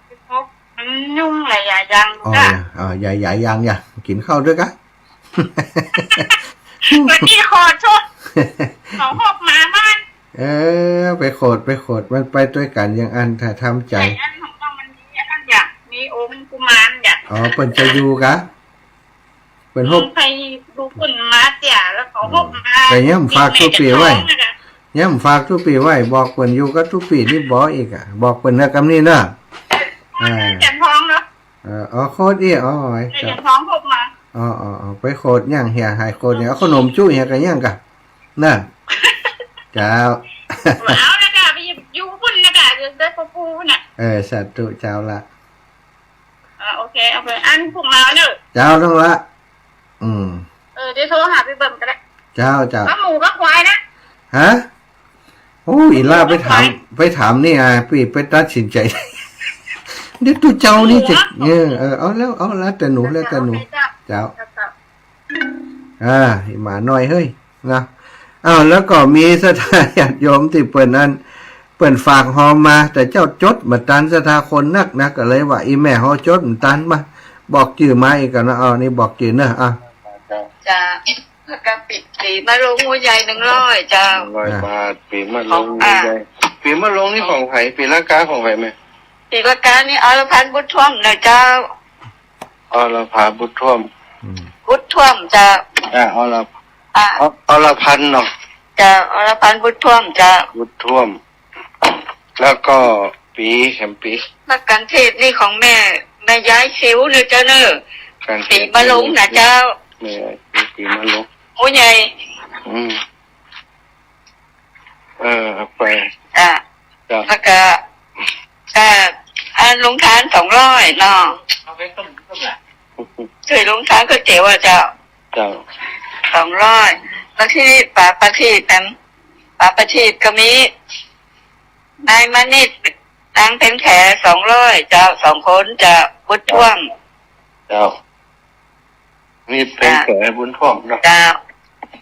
[SPEAKER 2] 16มันยุ่งหลายอย่าง
[SPEAKER 1] อ๋อ
[SPEAKER 2] จ้ะ
[SPEAKER 1] ใหญ่ๆยังอย่ากินข้าวด้วยกะ
[SPEAKER 2] วันนี้ขอโทษเขาหอบมาบ้าน
[SPEAKER 1] ไปโขดมันไปด้วยกันอย่างอันถ้าทำใจ
[SPEAKER 2] ใจอันของเรามันมีอันอยากมีองค์กุมารอยาก
[SPEAKER 1] อ๋อเปิ้นจะอยู่กะเปิ้นฮบ
[SPEAKER 2] ใครดูคนมาเตี่ยแล้วเขาหอบมา
[SPEAKER 1] แต่ยังฝากทุกปีไว้ ย้ำฝากทุกปีไว้บอกเปิ้นอยู่กับทุกปีนี่บอกอีกอ่ะบอกเปิ้นนะกำนี้นะ
[SPEAKER 2] แก่นท้องเนาะ
[SPEAKER 1] โคตรอีอ๋อ
[SPEAKER 2] แก่นท้องหอบมา
[SPEAKER 1] ไปโคตรย่างเหียหายโคตรเนี่ยเอาขนมจุ้ยเหียกันย่างกะน่ะเจ้า
[SPEAKER 2] เอานะกะไปอยู่พุ่นนะกะได้ปูน่ะ
[SPEAKER 1] สัตว์เจ้าละ
[SPEAKER 2] โอเคเอาไปอันพวกเราเนอะ
[SPEAKER 1] เจ้าต้องละ
[SPEAKER 2] เดี๋ยวโทรหาพี่เบิ่มก็ได้
[SPEAKER 1] เจ้า
[SPEAKER 2] ก็หมูก็ควายนะ
[SPEAKER 1] ฮะโอ้อีล่าไปถามนี่พี่ไปตัดสินใจ เดี๋ยวตัวเจ้านี่จะเอาแล้วแต่หนูแล้วแต่หนูเจ้าหมาหน่อยเฮ้ยนะแล้วก็มีสถาญาติโยมที่เปิ้นฝากหอมมา แต่เจ้าจดมาตันสถาคนนักก็เลยว่าอีแม่เฮาจดมาตันมาบอกชื่อมาอีกกันนะนี่บอกชื่อเนอะ
[SPEAKER 2] จ้าแล้วก็ปิดสีมะลงหัวใหญ่100จ้า
[SPEAKER 3] 100 บาทปีมะลงนี่ได้ปีมะลงนี่ของไผปีละกาของไผไหม
[SPEAKER 2] ปีละกานี่อรพันธ์บุตรท่วมนะเจ้า
[SPEAKER 3] อรพาบุตรท่วม
[SPEAKER 2] บุตรท่วมจ้า
[SPEAKER 3] อรพันธ์เนาะ
[SPEAKER 2] จ้าอรพันธ์บุตรท่วมจ้า
[SPEAKER 3] บุตรท่วม แล้วก็ปีแคมปี
[SPEAKER 2] นักการเทศนี่ของแม่ย้ายสิวเนอะเจ้าเนอะ
[SPEAKER 3] การ
[SPEAKER 2] ปีมะลงนะเจ้า
[SPEAKER 3] แม่ปีมะลง
[SPEAKER 2] หัวใหญ่
[SPEAKER 3] ไป
[SPEAKER 2] จ้า
[SPEAKER 3] จ้ะ
[SPEAKER 2] แล้วก็อันลงทาน200เนาะเคยลงทานก็เจ๋วเจ้า
[SPEAKER 3] จ้ะ
[SPEAKER 2] 200แล้วที่ป่าประทีปนั้นป่าประทีปก็มีนายมณิตนางเพ็ญแข200เจ้า2 คนจะบุตรท่วม
[SPEAKER 3] เจ้านี่เป็นแก่บุญท่วมเนาะ
[SPEAKER 2] เจ้า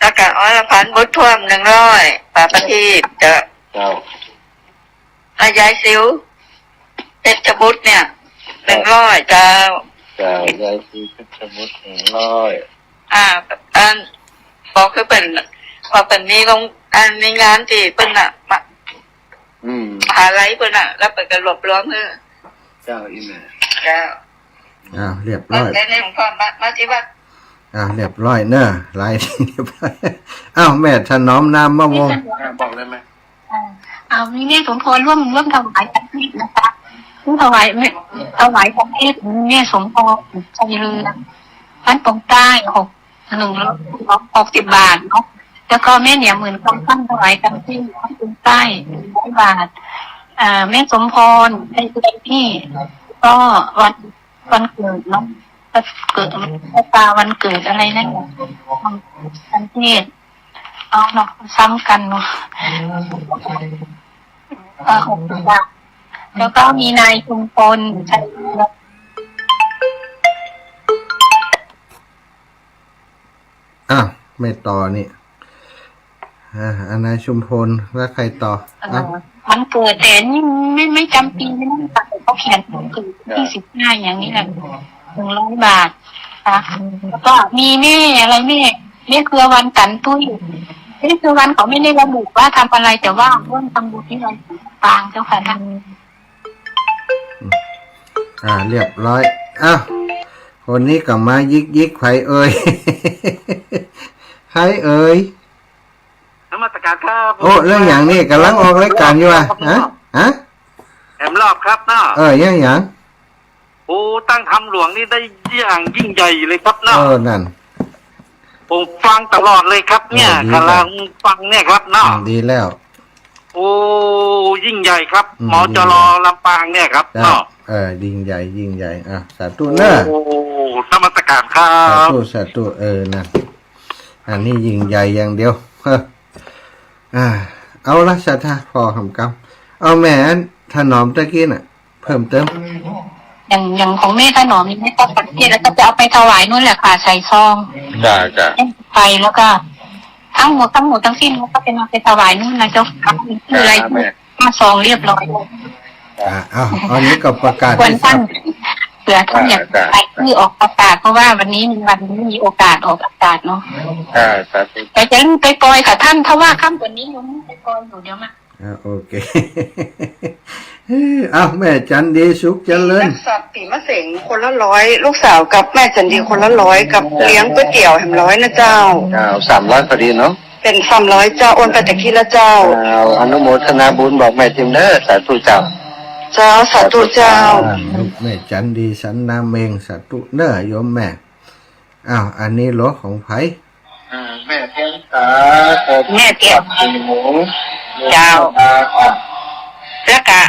[SPEAKER 2] แล้วก็อรพันธ์บุตรท่วม100ป่าประทีปจะ
[SPEAKER 3] เจ้า
[SPEAKER 2] แล้วยายสิวเพชรบุตรเนี่ย100เจ้า
[SPEAKER 3] เจ้ายายคือเพชรบุตร100
[SPEAKER 2] อันบอกคือเป็นว่าเป็นมีลงอันมีงานที่เปิ้นน่ะมหาไรเปิ้นน่ะแล้วเปิดกันรวบรวมเออ
[SPEAKER 3] เจ้าอีแม่
[SPEAKER 2] เจ้า
[SPEAKER 1] เรียบร้อย
[SPEAKER 2] ในของพ่อมาที่วัด
[SPEAKER 1] เรียบร้อยเนอะลายที่เรียบร้อยแม่ถนอมน้ำมะวง
[SPEAKER 3] บอกได้ไหม
[SPEAKER 4] มีแม่สมพรร่วมถวายประทีปนะคะถวายประทีปแม่สมพรใจเรือบ้านปงใต้60 บาทเนาะแล้วก็แม่เหนียว10,000ถวายประทีปบ้านปงใต้100 บาท แม่สมพรในเดือนที่ก็วันเกิดเนาะเกิดตาวันเกิดอะไรนั่นวันเทศเอาเนาะซ้ำกันเนาะ6 ดาวแล้วก็มีนายชุมพลใช่
[SPEAKER 1] อ้าวไม่ต่อนี่อันนายชุมพลแล้วใครต่ออ้าว
[SPEAKER 4] มันเกิดแต่นี่ไม่จำปีไม่ต้องตัดเขาเขียนวันเกิดที่15อย่างนี้แหละ100 บาทค่ะแล้วก็มีแม่อะไรแม่เครือวันตันตุ้ยแม่เครือวันเขาไม่ได้ระบุว่าทำอะไรแต่ว่าร่วมทำบุญที่วัดปางเจ้าค่ะท่าน
[SPEAKER 1] เรียบร้อยอ้าวคนนี้กลับมายิกใครเอ่ย ใครเอ่ย
[SPEAKER 5] นมัสการครับ
[SPEAKER 1] โอ้เรื่องอย่างนี้กำลังออกรายการอยู่ฮะ
[SPEAKER 5] แอมรอบครับเนาะ
[SPEAKER 1] อย่าง
[SPEAKER 5] โอ้ตั้งทำหลวงนี่ได้อย่างยิ่งใหญ่เลยครับเนาะ
[SPEAKER 1] นั่น
[SPEAKER 5] ผมฟังตลอดเลยครับเนี่ยกำลังฟังเนี่ยครับเนาะ
[SPEAKER 1] ดีแล้ว
[SPEAKER 5] โอ้ยิ่งใหญ่ครับหมอจรลำปางเนี่ยครับเนาะ
[SPEAKER 1] ยิ่งใหญ่สาธุเนอะ
[SPEAKER 5] โอ้นมัสการครับ
[SPEAKER 1] สาธุนั่นอันนี้ยิ่งใหญ่อย่างเดียวเอาละสัทธาพอคำกำเอาแม่ถนอมตะกี้น่ะเพิ่มเติม
[SPEAKER 4] อย่างของแม่ถนอมนี่ไม่ต้องปัดเทียแล้วก็จะเอาไปถวายนู่นแหละค่ะใส่ซองไปแล้วก็ทั้งหมดทั้งสิ้นก็เป็นเอาไปถวายนู่นนะเจ้าค่ะคืออะไรมาซองเรียบร้อย
[SPEAKER 1] อันนี้ก็ประกาศ
[SPEAKER 4] ควรท่านเผื่อท่านอยากไปที่ออกประกาศเพราะว่าวันนี้มีโอกาสออกประกาศเนาะแต่จะไปปล่อยค่ะท่านถ้าว่าค่ำกว่านี้ยังไม่ไปปล่อยอยู่เดี๋ยวมา
[SPEAKER 1] โอเคแม่จันดีสุขเจริญ
[SPEAKER 2] สัตว์ปีมะเสงคนละ100ลูกสาวกับแม่จันดีคนละ100กับเลี้ยงก๋วยเตี๋ยวแหม100นะเจ้า
[SPEAKER 3] 300พอดีเนาะ
[SPEAKER 2] เป็น300เจ้าโอนไปจากที่ละเจ้า
[SPEAKER 3] อนุโมทนาบุญบอกแม่จิมเด้อสาธุเจ้า
[SPEAKER 2] สาธุเจ้า
[SPEAKER 1] แม่จันดีสันนาเมงสาธุเด้อโยมแม่อันนี้รถของไผ
[SPEAKER 3] แม่เทียมตา
[SPEAKER 2] แม่เทียมเจ้าแล้วก็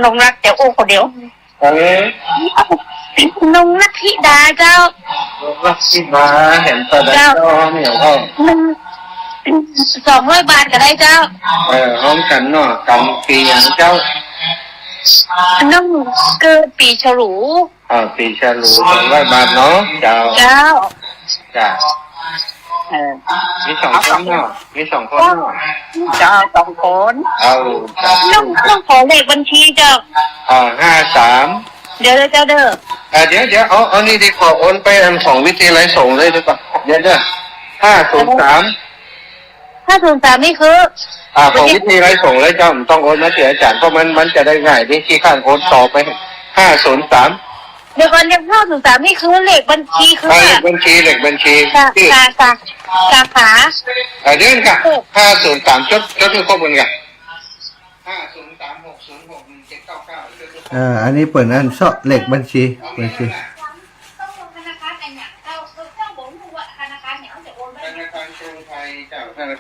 [SPEAKER 2] น้องรักเจ้าอู้คนเดียวน้องรักธิดาเจ้า
[SPEAKER 3] รักธิดาเห็นตาเจ้าเหนียวก็
[SPEAKER 2] 200 บาทก็ได้เจ้า
[SPEAKER 3] ห้องกันเนาะกันปีอย่างเจ้า
[SPEAKER 2] น้องเกิดปีฉลู
[SPEAKER 3] ปีฉลู200 บาทเนาะเจ้าจ้ามี2 คนเนาะมี2 คนเนาะ
[SPEAKER 2] เจ้า2 คนน้องขอเลขบัญชีเจ้า
[SPEAKER 3] 53
[SPEAKER 2] เดี๋ยวเจ้าเด้อ
[SPEAKER 3] เดี๋ยวเอานี่ดีกว่าโอนไปอันของวิทยาลัยส่งเลยดีกว่าเดี๋ยว
[SPEAKER 2] 503นี่คือ
[SPEAKER 3] ของวิทยาลัยส่งเลยเจ้าต้องโอนมาเสียอาจารย์เพราะมันจะได้ง่ายที่ข้างโอนต่อไป503
[SPEAKER 2] เดี๋ยวก่อน503นี่คือเลขบัญชีคือ
[SPEAKER 3] เลขบัญชี
[SPEAKER 2] สาขา
[SPEAKER 3] เดี๋ยวกัน503จดให้ครบกันกัน
[SPEAKER 1] อันนี้เปิดอันเซาะเลขบัญชี
[SPEAKER 3] ธนา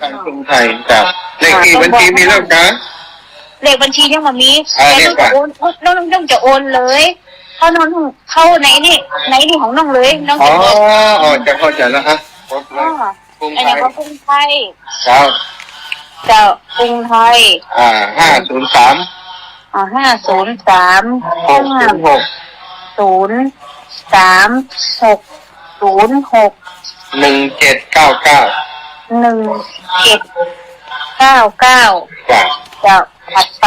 [SPEAKER 3] คารกรุงไทยเจ้าเลขที่บัญชีมีแล้วกัน
[SPEAKER 2] เลขบัญชียังมามีต้องจะโอนเลยเข้าน้องเข้าไหนนี่ของน้องเลยน้องจะ
[SPEAKER 3] จะเข้าใจแล้วครับ
[SPEAKER 2] อันนี้ก็กรุงไทย
[SPEAKER 3] เจ้
[SPEAKER 2] ากรุงไทย
[SPEAKER 3] 503
[SPEAKER 2] จะถัดไป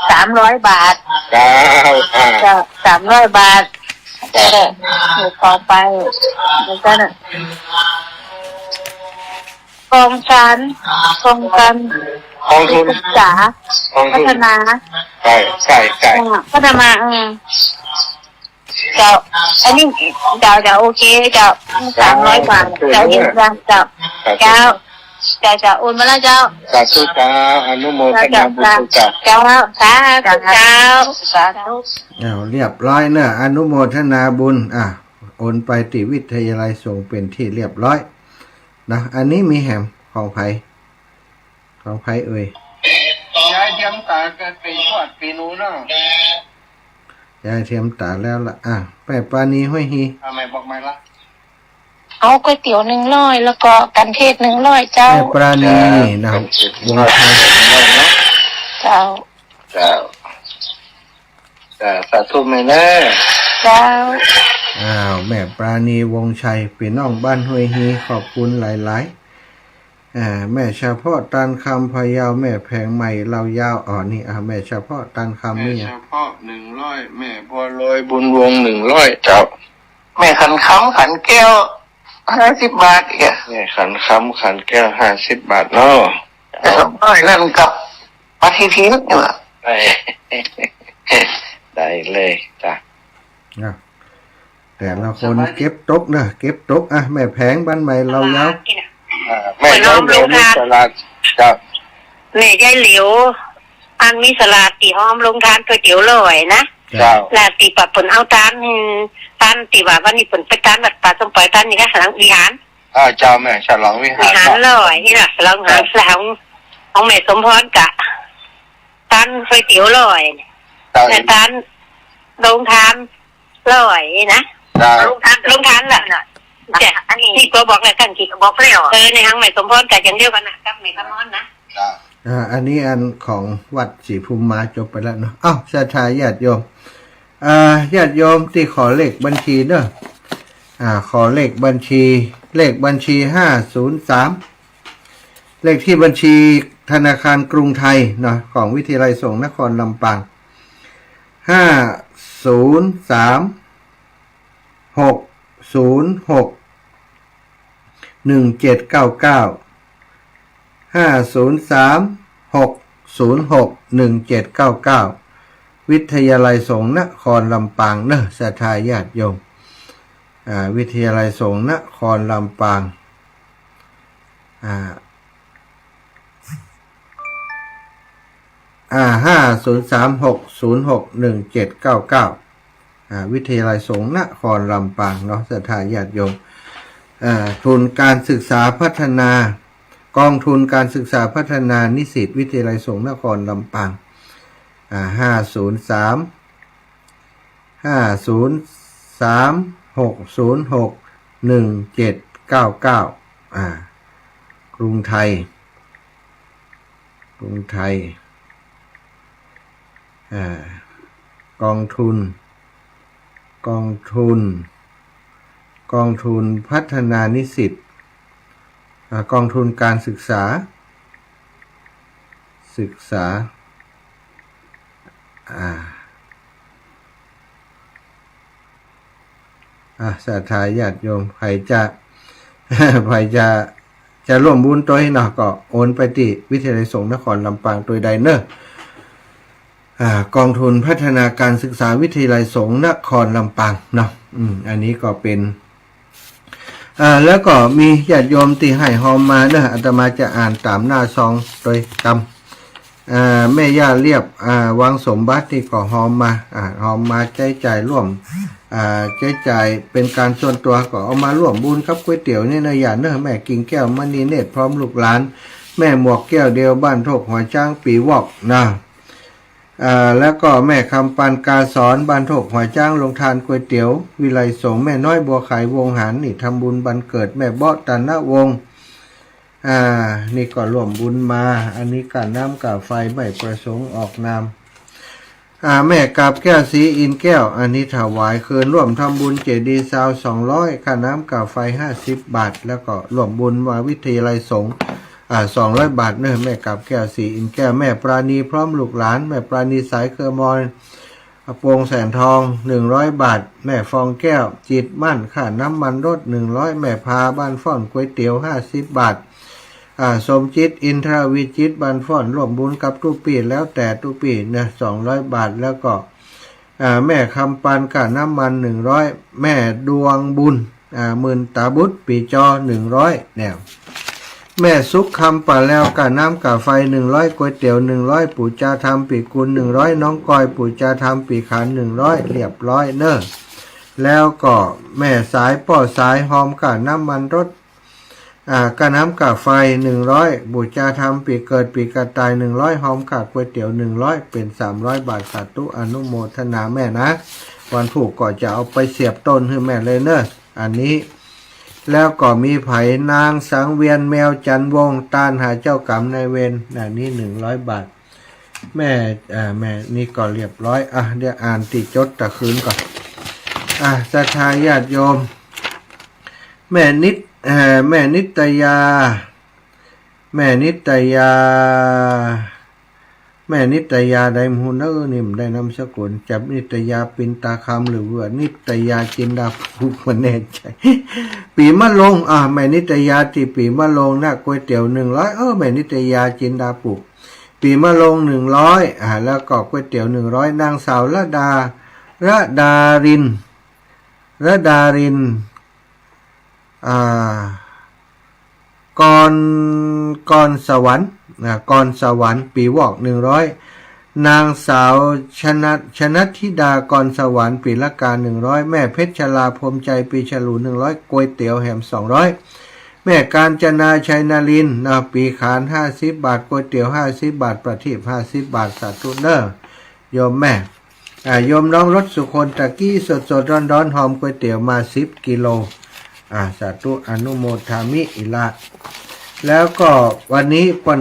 [SPEAKER 2] 300 บาทจะ300 บาทต่อไปแล้วก็กองการศึกษาพัฒนา
[SPEAKER 3] ใช่
[SPEAKER 2] พัฒนาจะอันนี้จะโอเคจะ300 บาทจะยืนยันจะโอนมาแล้วเจ้า
[SPEAKER 3] สาธุเจ้าอนุโมทนาบุญ
[SPEAKER 2] เจ้าสาธุ
[SPEAKER 1] เรียบร้อยเนอะอนุโมทนาบุญโอนไปที่วิทยาลัยส่งเป็นที่เรียบร้อยนะอันนี้มีแหมของไผเอ่ย
[SPEAKER 3] ยายเทียมตาเกิดปีชวดปีนู้นเนาะ
[SPEAKER 1] ยายเทียมตาแล้วล่ะแม่ปราณีห้วยฮี
[SPEAKER 3] ทำไมบอกไม่ละ
[SPEAKER 4] เอาก๋วยเตี๋ยว100แล้วก็กันเทศ100เจ้า
[SPEAKER 1] แม่ปราณีนะครับวงไทย
[SPEAKER 4] เจ้า
[SPEAKER 3] จ้าสาธุแม่แน่
[SPEAKER 4] เจ้า
[SPEAKER 1] แม่ปราณีวงชัยพี่น้องบ้านห้วยฮีขอบคุณหลายๆแม่เฉพาะตันคำพะเยาแม่แพงใหม่เรายาวนี่แม่เฉพาะตันคำ
[SPEAKER 3] แม่
[SPEAKER 1] นี่
[SPEAKER 3] เฉพาะ100แม่บัวลอยบุญวง100เจ้าแม่ขันคำขันแก้ว50 บาทอีกแม่ขันคำขันแก้ว50 บาทเนาะนั่นกับปฏิทินเนี่ยได้เลยจ้ะ
[SPEAKER 1] แต่ละคนเก็บตกนะเก็บตกแม่แพงบ้านใหม่เรายาว
[SPEAKER 3] แม่น้องลงทานสลัดจ้ะ
[SPEAKER 6] แม่ยายเหลียวอันมีสลาดตีหอมลงทานก๋วยเตี๋ยวลอยนะ
[SPEAKER 3] เจ้า
[SPEAKER 6] ลาตีปะผลเอาตานตีว่าวันนี้ผลไปตานบัดปลาส้มปล่อยตานนี่ก็หลังวิหาร
[SPEAKER 3] เจ้าแม่ฉลองวิหาร
[SPEAKER 6] วิหารลอยนี่แหละหลังหารสาวของแม่สมพรกะตานก๋วยเตี๋ยวลอยแต่ตานลงทานลอยนะ
[SPEAKER 3] เจ้า
[SPEAKER 6] ลงทานแหละแต่อันนี้ที่ก็บอกแล้วกันที่บอกแล้วในทางแม่สมพรกะอย่างเดียวกันนะกับแม่คำมอนนะ
[SPEAKER 1] อันนี้อันของวัดศรีภูมิมาจบไปแล้วเนาะศรัทธาญาติโยมญาติโยมที่ขอเลขบัญชีเนอะขอเลขบัญชี503เลขที่บัญชีธนาคารกรุงไทยเนาะของวิทยาลัยสงฆ์นครลำปาง503-606-1799 503-606-1799วิทยาลัยสงฆ์นครลำปางเนอะศรัทธาญาติโยมวิทยาลัยสงฆ์นครลำปาง503-606-1799วิทยาลัยสงฆ์นครลำปางเนาะศรัทธาญาติโยมทุนการศึกษาพัฒนากองทุนการศึกษาพัฒนานิสิตวิทยาลัยสงฆ์นครลำปาง503-606-1799กรุงไทยกองทุนพัฒนานิสิตกองทุนการศึกษาศรัทธาญาติโยมใครจะร่วมบุญตัวให้หน่อยก็โอนไปที่วิทยาลัยสงฆ์นครลำปางโดยใดเนอะกองทุนพัฒนาการศึกษาวิทยาลัยสงฆ์นครลำปางเนาะอันนี้ก็เป็นแล้วก็มีญาติโยมที่ให้หอมมาเนอะอาตมาจะอ่านตามหน้าซองโดยกรรมแม่ย่าเรียบวังสมบัติที่ก็หอมมาใจจ่ายร่วมใจจ่ายเป็นการส่วนตัวก็เอามาร่วมบุญกับก๋วยเตี๋ยวนี่นะอย่าเนอะแม่กิ่งแก้วมณีเนตรพร้อมลูกหลานแม่หมวกแก้วเดียวบ้านโทกหัวจ้างปีวอกนะแล้วก็แม่คำปันกาสอนบ้านโทกหัวจ้างลงทานก๋วยเตี๋ยววิไลสงฆ์แม่น้อยบัวไขวงหารนี่ทำบุญบันเกิดแม่เบาะตันนะวงนี่ก็ร่วมบุญมาอันนี้กาน้ำกาไฟไม่ประสงค์ออกนามแม่กาบแก้วสีอินแก้วอันนี้ถวายคืนร่วมทำบุญเจดีย์ซาว200ค่าน้ำกาไฟ50 บาทแล้วก็ร่วมบุญมาวิทยาลัยสงฆ์200 บาทเนอะแม่กาบแก้วสีอินแก้วแม่ปราณีพร้อมลูกหลานแม่ปราณีสายเครือมอนโปงแสนทอง100 บาทแม่ฟองแก้วจิตมั่นค่าน้ำมันรถ100แม่พาบ้านฟ่อนก๋วยเตี๋ยว50 บาทสมจิตอินทราวิจิตบ้านฟ่อนร่วมบุญกับตุปีแล้วแต่ตุปีนะ200 บาทแล้วก็แม่คำปันค่าน้ำมัน100แม่ดวงบุญหมื่นตาบุตรปีจอ100แนวแม่สุขคำป่าแล้วกะน้ำกะไฟ100ก๋วยเตี๋ยว100ปู่จาทำปีกุล100น้องกอยปู่จาทำปีขาน100เรียบร้อยเนอะแล้วก็แม่สายป่อสายหอมกะน้ำมันรถ กระน้ำกาไฟ100บูชาธรรมปีเกิดปีกระต่าย100หอมขาดก๋วยเตี๋ยว100เป็น300 บาทสาธุอนุโมทนาแม่นะวันผูกก็จะเอาไปเสียบต้นให้แม่เลยเนอะอันนี้แล้วก็มีไผ่นางสังเวียนแมวจันวงต้านหาเจ้ากรรมนายเวรนี่100 บาทแม่นี่ก็เรียบร้อยเดี๋ยวอ่านติจดตะคืนก่อนศรัทธาญาติโยมแม่นิตยาได้มูเนอร์นิ่มได้นำสกุลจับนิตยาปินตาคำหรือว่านิตยาจินดาภูมิแน่ใจปีมะลงแม่นิตยาที่ปีมะลงนะก๋วยเตี๋ยว100แม่นิตยาจินดาภูปีมะลง100แล้วก็ก๋วยเตี๋ยว100นางสาวระดารินกรสวรรค์ปีวอก100นางสาวชนัทธิดากรสวรรค์ปีละกา100แม่เพชรชลาพรมใจปีฉลู100ก๋วยเตี๋ยวแหม200แม่การจนาชัยนารินปีขาน50 บาทก๋วยเตี๋ยว50 บาทประทีป50 บาทสาธุเด้อโยมแม่โยมน้องรถสุคนตะกี้สดร้อนหอมก๋วยเตี๋ยวมา10 กิโลสาธุอนุโมทามิอิละแล้วก็วันนี้ป้อ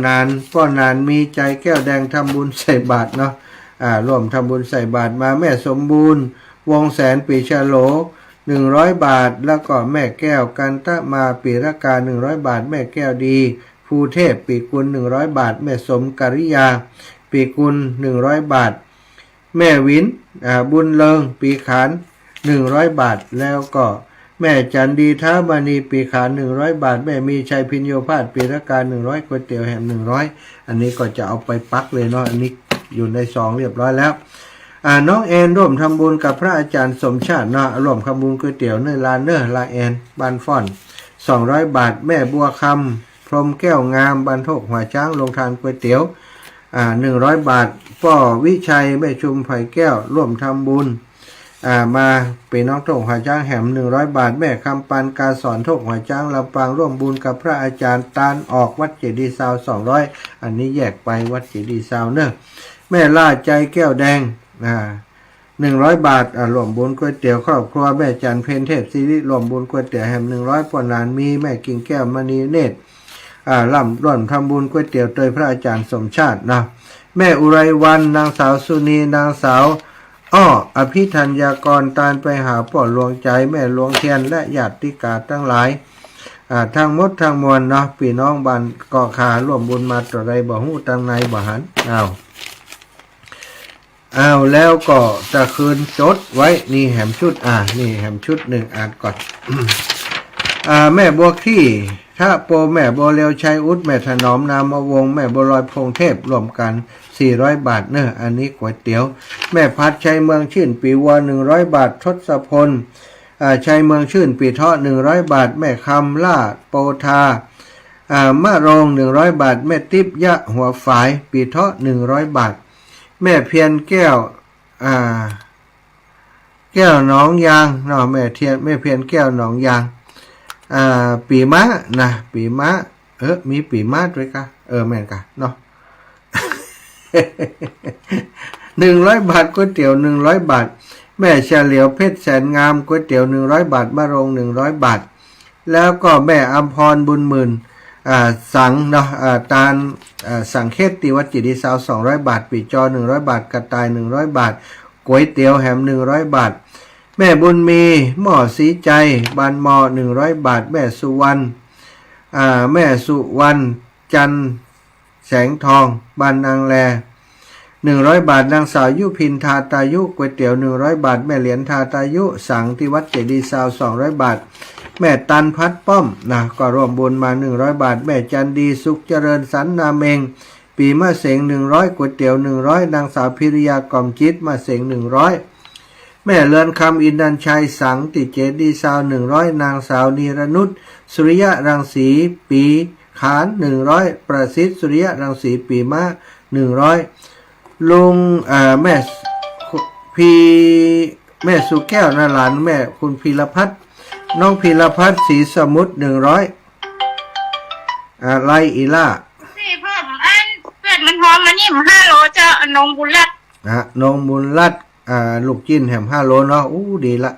[SPEAKER 1] นานมีใจแก้วแดงทำบุญใส่บาตรเนาะร่วมทำบุญใส่บาตรมาแม่สมบูรณ์วงแสนปีฉโล100 บาทแล้วก็แม่แก้วกันตะมาปีละกา100 บาทแม่แก้วดีภูเทพปีกุล100 บาทแม่สมกริยาปีกุล100 บาทแม่วินบุญเลิงปีขาน100 บาทแล้วก็แม่จันดีท้ามณีปีขาน100 บาทแม่มีชัยพิญโยภาสปีละกา100ก๋วยเตี๋ยวแหม100อันนี้ก็จะเอาไปปักเลยเนาะอันนี้อยู่ในซองเรียบร้อยแล้วน้องแอนร่วมทำบุญกับพระอาจารย์สมชาติเนาะร่วมทำบุญก๋วยเตี๋ยวเนื้อลาแอนบ้านฟ่อน200 บาทแม่บัวคำพรมแก้วงามบรรทกหัวช้างลงทานก๋วยเตี๋ยว100 บาทป้อวิชัยแม่ชุมไผ่แก้วร่วมทำบุญมาเป็นน้องทกหัวช้างแหม100 บาทแม่คำปันกาสอนทกหัวช้างลำปางร่วมบุญกับพระอาจารย์ตาลออกวัดเจดีย์ซาว200อันนี้แยกไปวัดเจดีย์ซาวเนอะแม่ล่าใจแก้วแดง100 บาทร่วมบุญก๋วยเตี๋ยวครอบครัวแม่จันเพนเทพศิริร่วมบุญก๋วยเตี๋ยวแหม100ป้อนานมีแม่กิ่งแก้วมณีเนตรร่วมทำบุญก๋วยเตี๋ยวโดยพระอาจารย์สมชาตินะแม่อุไรวันนางสาวสุนีนางสาวอภิธัญญากรตานไปหาป่อหลวงใจแม่หลวงเทียนและญาติกาทั้งหลายทั้งหมดทั้งมวลเนาะพี่น้องบ้านเกาะขาร่วมบุญมาต่อใดบ่ฮู้ตังในบ่หันแล้วก็จะคืนจดไว้นี่แหมชุดนี่แหมชุด1อ่านก่อน แม่บัวขี้ถ้าโปแม่บัวเลียวชัยอุดแม่ถนอมนามวงแม่บัวลอยพงเทพรวมกัน400 บาทเนอะอันนี้ก๋วยเตี๋ยวแม่พัดชัยเมืองชื่นปีวัว100 บาททศพลชัยเมืองชื่นปีเทาะ100 บาทแม่คำล่าโปธามะโรง100 บาทแม่ติ๊บยะหัวฝายปีเทาะ100 บาทแม่เพียนแก้วแก้วหนองยางเนาะแม่เพียนแก้วหนองยางปีมะนะปีมะมีปีมะด้วยกะแม่นกะเนาะ 100 บาทก๋วยเตี๋ยว100 บาทแม่เฉลียวเพชรแสนงามก๋วยเตี๋ยว100 บาทมะโรง100 บาทแล้วก็แม่อัมพรบุญหมื่นสังเนาะตาลสังเขตติวัดจิดีซาว200 บาทปีจอ100 บาทกระต่าย100 บาทก๋วยเตี๋ยวแหม100 บาทแม่บุญมีหม้อสีใจบานมอ100 บาทแม่สุวรรณจันแสงทองบานนางแล100 บาทนางสาวยุพินทาตายุก๋วยเตี๋ยว100 บาทแม่เหรียญทาตายุสังที่วัดเจดีย์ซาว200 บาทแม่ตันพัดป้อมนะก็ร่วมบุญมา100 บาทแม่จันดีสุขเจริญสันนาเมงปีมะเสง100ก๋วยเตี๋ยว100นางสาวพิริยากล่อมจิตมะเสง100แม่เลือนคำอินดันชัยสังติเจดีย์ซาว100นางสาวนีรนุชสุริยะรังสีปีขาน100ประสิทธิ์สุริยะรังสีปีมะ100ลุงแม่สุแก้วนาหลานแม่คุณพีรพัฒน์น้องพีรพัฒน์ศรีสมุทร100 อะไรอีล่ะ
[SPEAKER 4] นี่เพิ่มอันเพื่อนมันหอมมานี่มัน5 โลเจ้านงบุญรัตน์
[SPEAKER 1] นงบุญรัตน์ลูกจิ้นแหม5 โลเนาะอู้ดีละ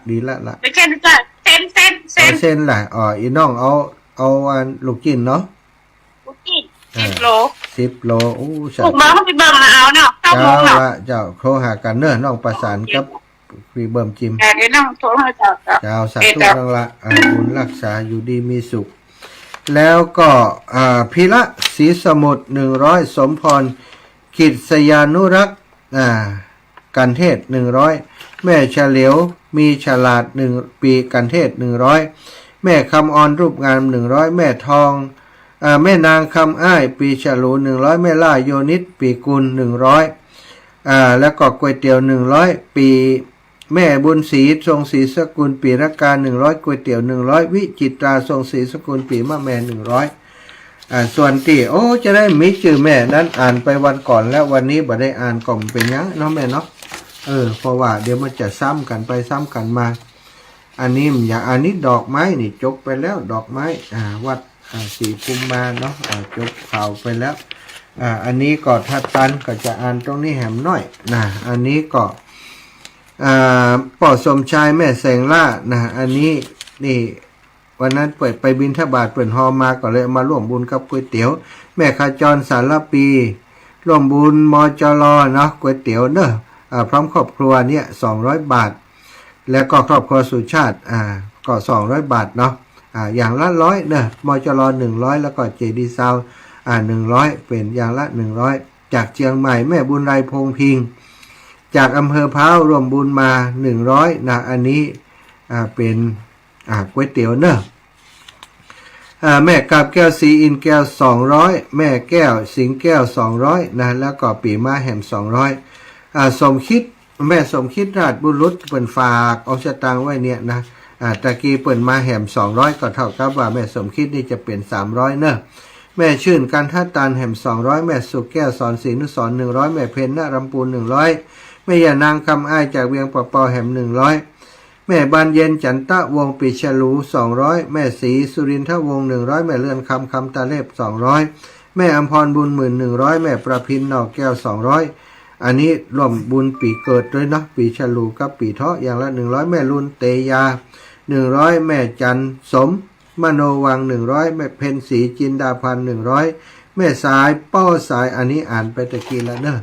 [SPEAKER 1] ละ
[SPEAKER 4] ไม่ใช่จ้ะเส้น
[SPEAKER 1] เส้นล่ะอีน้องเอาลูกจิ้นเนาะ
[SPEAKER 4] บุญ10 โล
[SPEAKER 1] 10 โลอู้
[SPEAKER 4] ถูกมาเขาไปเบิ่งมาเอาเนาะ9 โมงเนาะ
[SPEAKER 1] เจ้าโทรหากันเน้อน้องประสานกับพี่เบิ่มจิม
[SPEAKER 4] เดี๋ยวน้องโทรให้เจ้า
[SPEAKER 1] เจ้าสาธุทั้งละบุญรักษาอยู่ดีมีสุข แล้วก็พิระศรีสมุทร100สมพรกิจสยานุรักษ์กันเทศ100แม่เฉลียวมีฉลาด1 ปีกันเทศ100แม่คำออนรูปงาม100แม่ทองแม่นางคำอ้ายปีฉลู100แม่ล่าโยนิตปีกุล100แล้วก็ก๋วยเตี๋ยว100ปีแม่บุญศรีทรงศรีสกุลปีละกา100ก๋วยเตี๋ยว100วิจิตราทรงศรีสกุลปีมะแม่100ส่วนที่จะได้มิชื่อแม่นั้นอ่านไปวันก่อนแล้ววันนี้บ่ได้อ่านกล่องเป็นยังเนาะแม่เนาะเพราะว่าเดี๋ยวมันจะซ้ำกันไปซ้ำกันมาอันนี้อย่างอันนี้ดอกไม้นี่จบไปแล้วดอกไม้วัดศรีภูมิมาเนาะจบข่าวไปแล้วอันนี้ก็ถ้าตันก็จะอ่านตรงนี้แหมน้อยอันนี้ก็ป่อสมชายแม่แสงล่าอันนี้นี่วันนั้นเปิดไปบิณฑบาตเปิดฮอมาก็เลยมาร่วมบุญกับก๋วยเตี๋ยวแม่ขจรสารปีร่วมบุญมจรเนาะก๋วยเตี๋ยวเนอะพร้อมครอบครัวเนี่ย200 บาทแล้วก็ครอบครัวสุชาติก็200 บาทเนาะอย่างละ100เนอะมจร100แล้วก็เจดีซาว100เป็นอย่างละ100จากเชียงใหม่แม่บุญไรพงพิงจากอำเภอพร้าวรวมบุญมา100อันนี้เป็นก๋วยเตี๋ยวเนอะแม่กาบแก้วสีอินแก้ว200แม่แก้วสิงแก้ว200แล้วก็ปีมาแหม200สมคิดแม่สมคิดราชบุรุษเปิ่นฝากเอาสตางค์ไว้เนี่ยนะตะกี้เปิ่นมาแหม200ก็เท่ากับว่าแม่สมคิดนี่จะเป็น300เนอะแม่ชื่นกันทัตตานแหม200แม่สุแก้วสอนศรีนุสร100แม่เพญณรำปูน100แม่ยานางคำอ้ายจากเวียงปะปอแหม100แม่บานเย็นจันตะวงปิฉลู200แม่ศรีสุรินทวงศ์100แม่เลื่อนคำตาเล็บ200แม่อำพรบุญหมื่น100แม่ประพินนอกแก้ว200อันนี้ร่วมบุญปีเกิดด้วยเนาะปีฉลูกับปีเถาะอย่างละ100แม่ลุนเตยา100แม่จันสมมโนวัง100แม่เพ็ญศรีจินดาพันธ์100แม่สายป้อสายอันนี้อ่านไปตะกี้แล้วเนอะ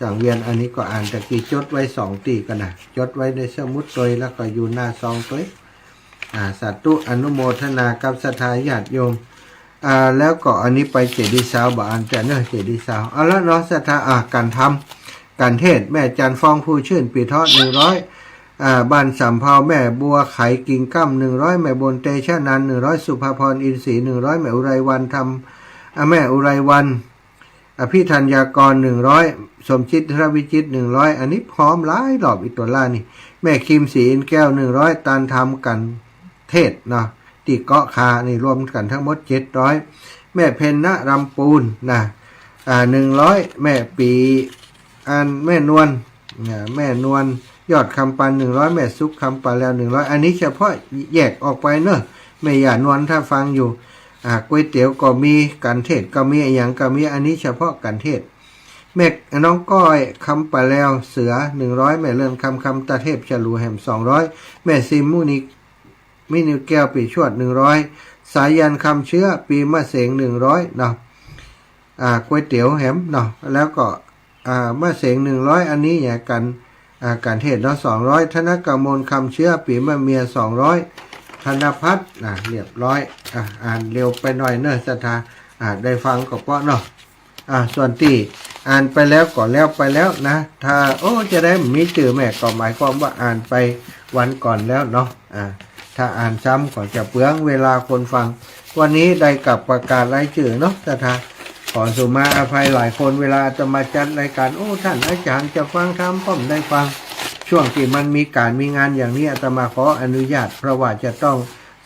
[SPEAKER 1] สังเวียนอันนี้ก็อ่านตะกี้จดไว้2 ตีกันนะจดไว้ในสมุดตัวแล้วก็อยู่หน้าซองตัวสาธุอนุโมทนากับศรัทธาญาติโยมแล้วก็อันนี้ไปเจดีย์สาวบ่อ่านแต่เนอะเจดีย์สาวเอาละเนาะศรัทธาการทำการเทศแม่จันฟองผู้ชื่นปีเทาะ100บ้านสำเภาแม่บัวไขกิ่งก้ำ100แม่บนเตชะนัน100สุภาพรอินทรี100แม่อุไรวันทำแม่อุไรวันพี่ธัญญากร100สมจิตรวิจิต100อันนี้พร้อมหลายรอบอีกตัวล่านี่แม่คิมศรีอินแก้ว100ตันทำกันเทศเนาะติเกาะคานี่รวมกันทั้งหมด700แม่เพญณรำปูน100แม่ปีแม่นวลแม่นวลยอดคำปัน100แม่ซุกคำปันแล้ว100อันนี้เฉพาะแยกออกไปเนอะแม่อย่านวลถ้าฟังอยู่ก๋วยเตี๋ยวก็มีกันเทศก็มีอย่างก็มีอันนี้เฉพาะกันเทศแม่น้องก้อยคำปันแล้วเสือ100แม่เลื่อนคำตาเทพฉลูแหม200แม่ซิมมุนิมินิวแก้วปีชวด100สายันคำเชื้อปีมะเสง100เนาะก๋วยเตี๋ยวแหมเนาะแล้วก็มะเสง100อันนี้อย่างกันการเทศเนาะ200ธนกมลคำเชื้อปีมะเมีย200ธนพัฒน์เรียบร้อยอ่านเร็วไปหน่อยเนอะศรัทธาได้ฟังก็เพราะเนาะส่วนที่อ่านไปแล้วก็แล้วไปแล้วนะถ้าจะได้มีชื่อแม่ก็หมายความว่าอ่านไปวันก่อนแล้วเนาะถ้าอ่านซ้ำก็จะเปลืองเวลาคนฟังวันนี้ได้กับประกาศรายชื่อเนาะศรัทธาขอสุมาอภัยหลายคนเวลาจะมาจัดรายการท่านอาจารย์จะฟังธรรมผมได้ฟังช่วงที่มันมีการมีงานอย่างนี้อาตมาขออนุญาตเพราะว่าจะต้อง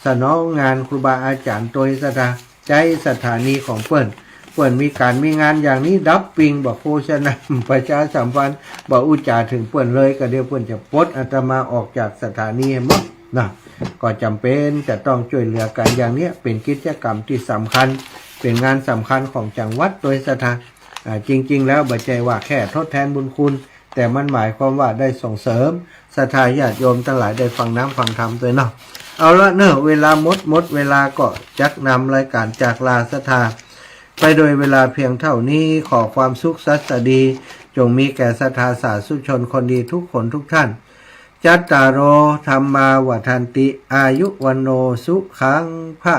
[SPEAKER 1] สนองงานครูบาอาจารย์โดยศรัทธาใจสถานีของเพื่อนมีการมีงานอย่างนี้ดับปิงบอกโฆษณาประชาสัมพันธ์บอกอุจจาถึงเพื่อนเลยก็เดี๋ยวเพื่อนจะปลดอาตมาออกจากสถานีให้หมดนะก็จำเป็นจะต้องช่วยเหลือกันอย่างนี้เป็นกิจกรรมที่สำคัญ เป็นงานสำคัญของจังหวัดโดยสถานจริงๆแล้วบัจใจว่าแค่ทดแทนบุญคุณแต่มันหมายความว่าได้ส่งเสริมศรัทธาญาติโยมทั้งหลายได้ฟังน้ำฟังธรรมด้วยเนาะเอาละเนอะเวลาหมดเวลาก็จักนำรายการจากลาศรัทธาไปโดยเวลาเพียงเท่านี้ขอความสุขสัสดีจงมีแก่ศรัทธาสาธุชนคนดีทุกคนทุกท่านจัตตารโอธรรมาวัฏันติอายุวันโนสุขังพระ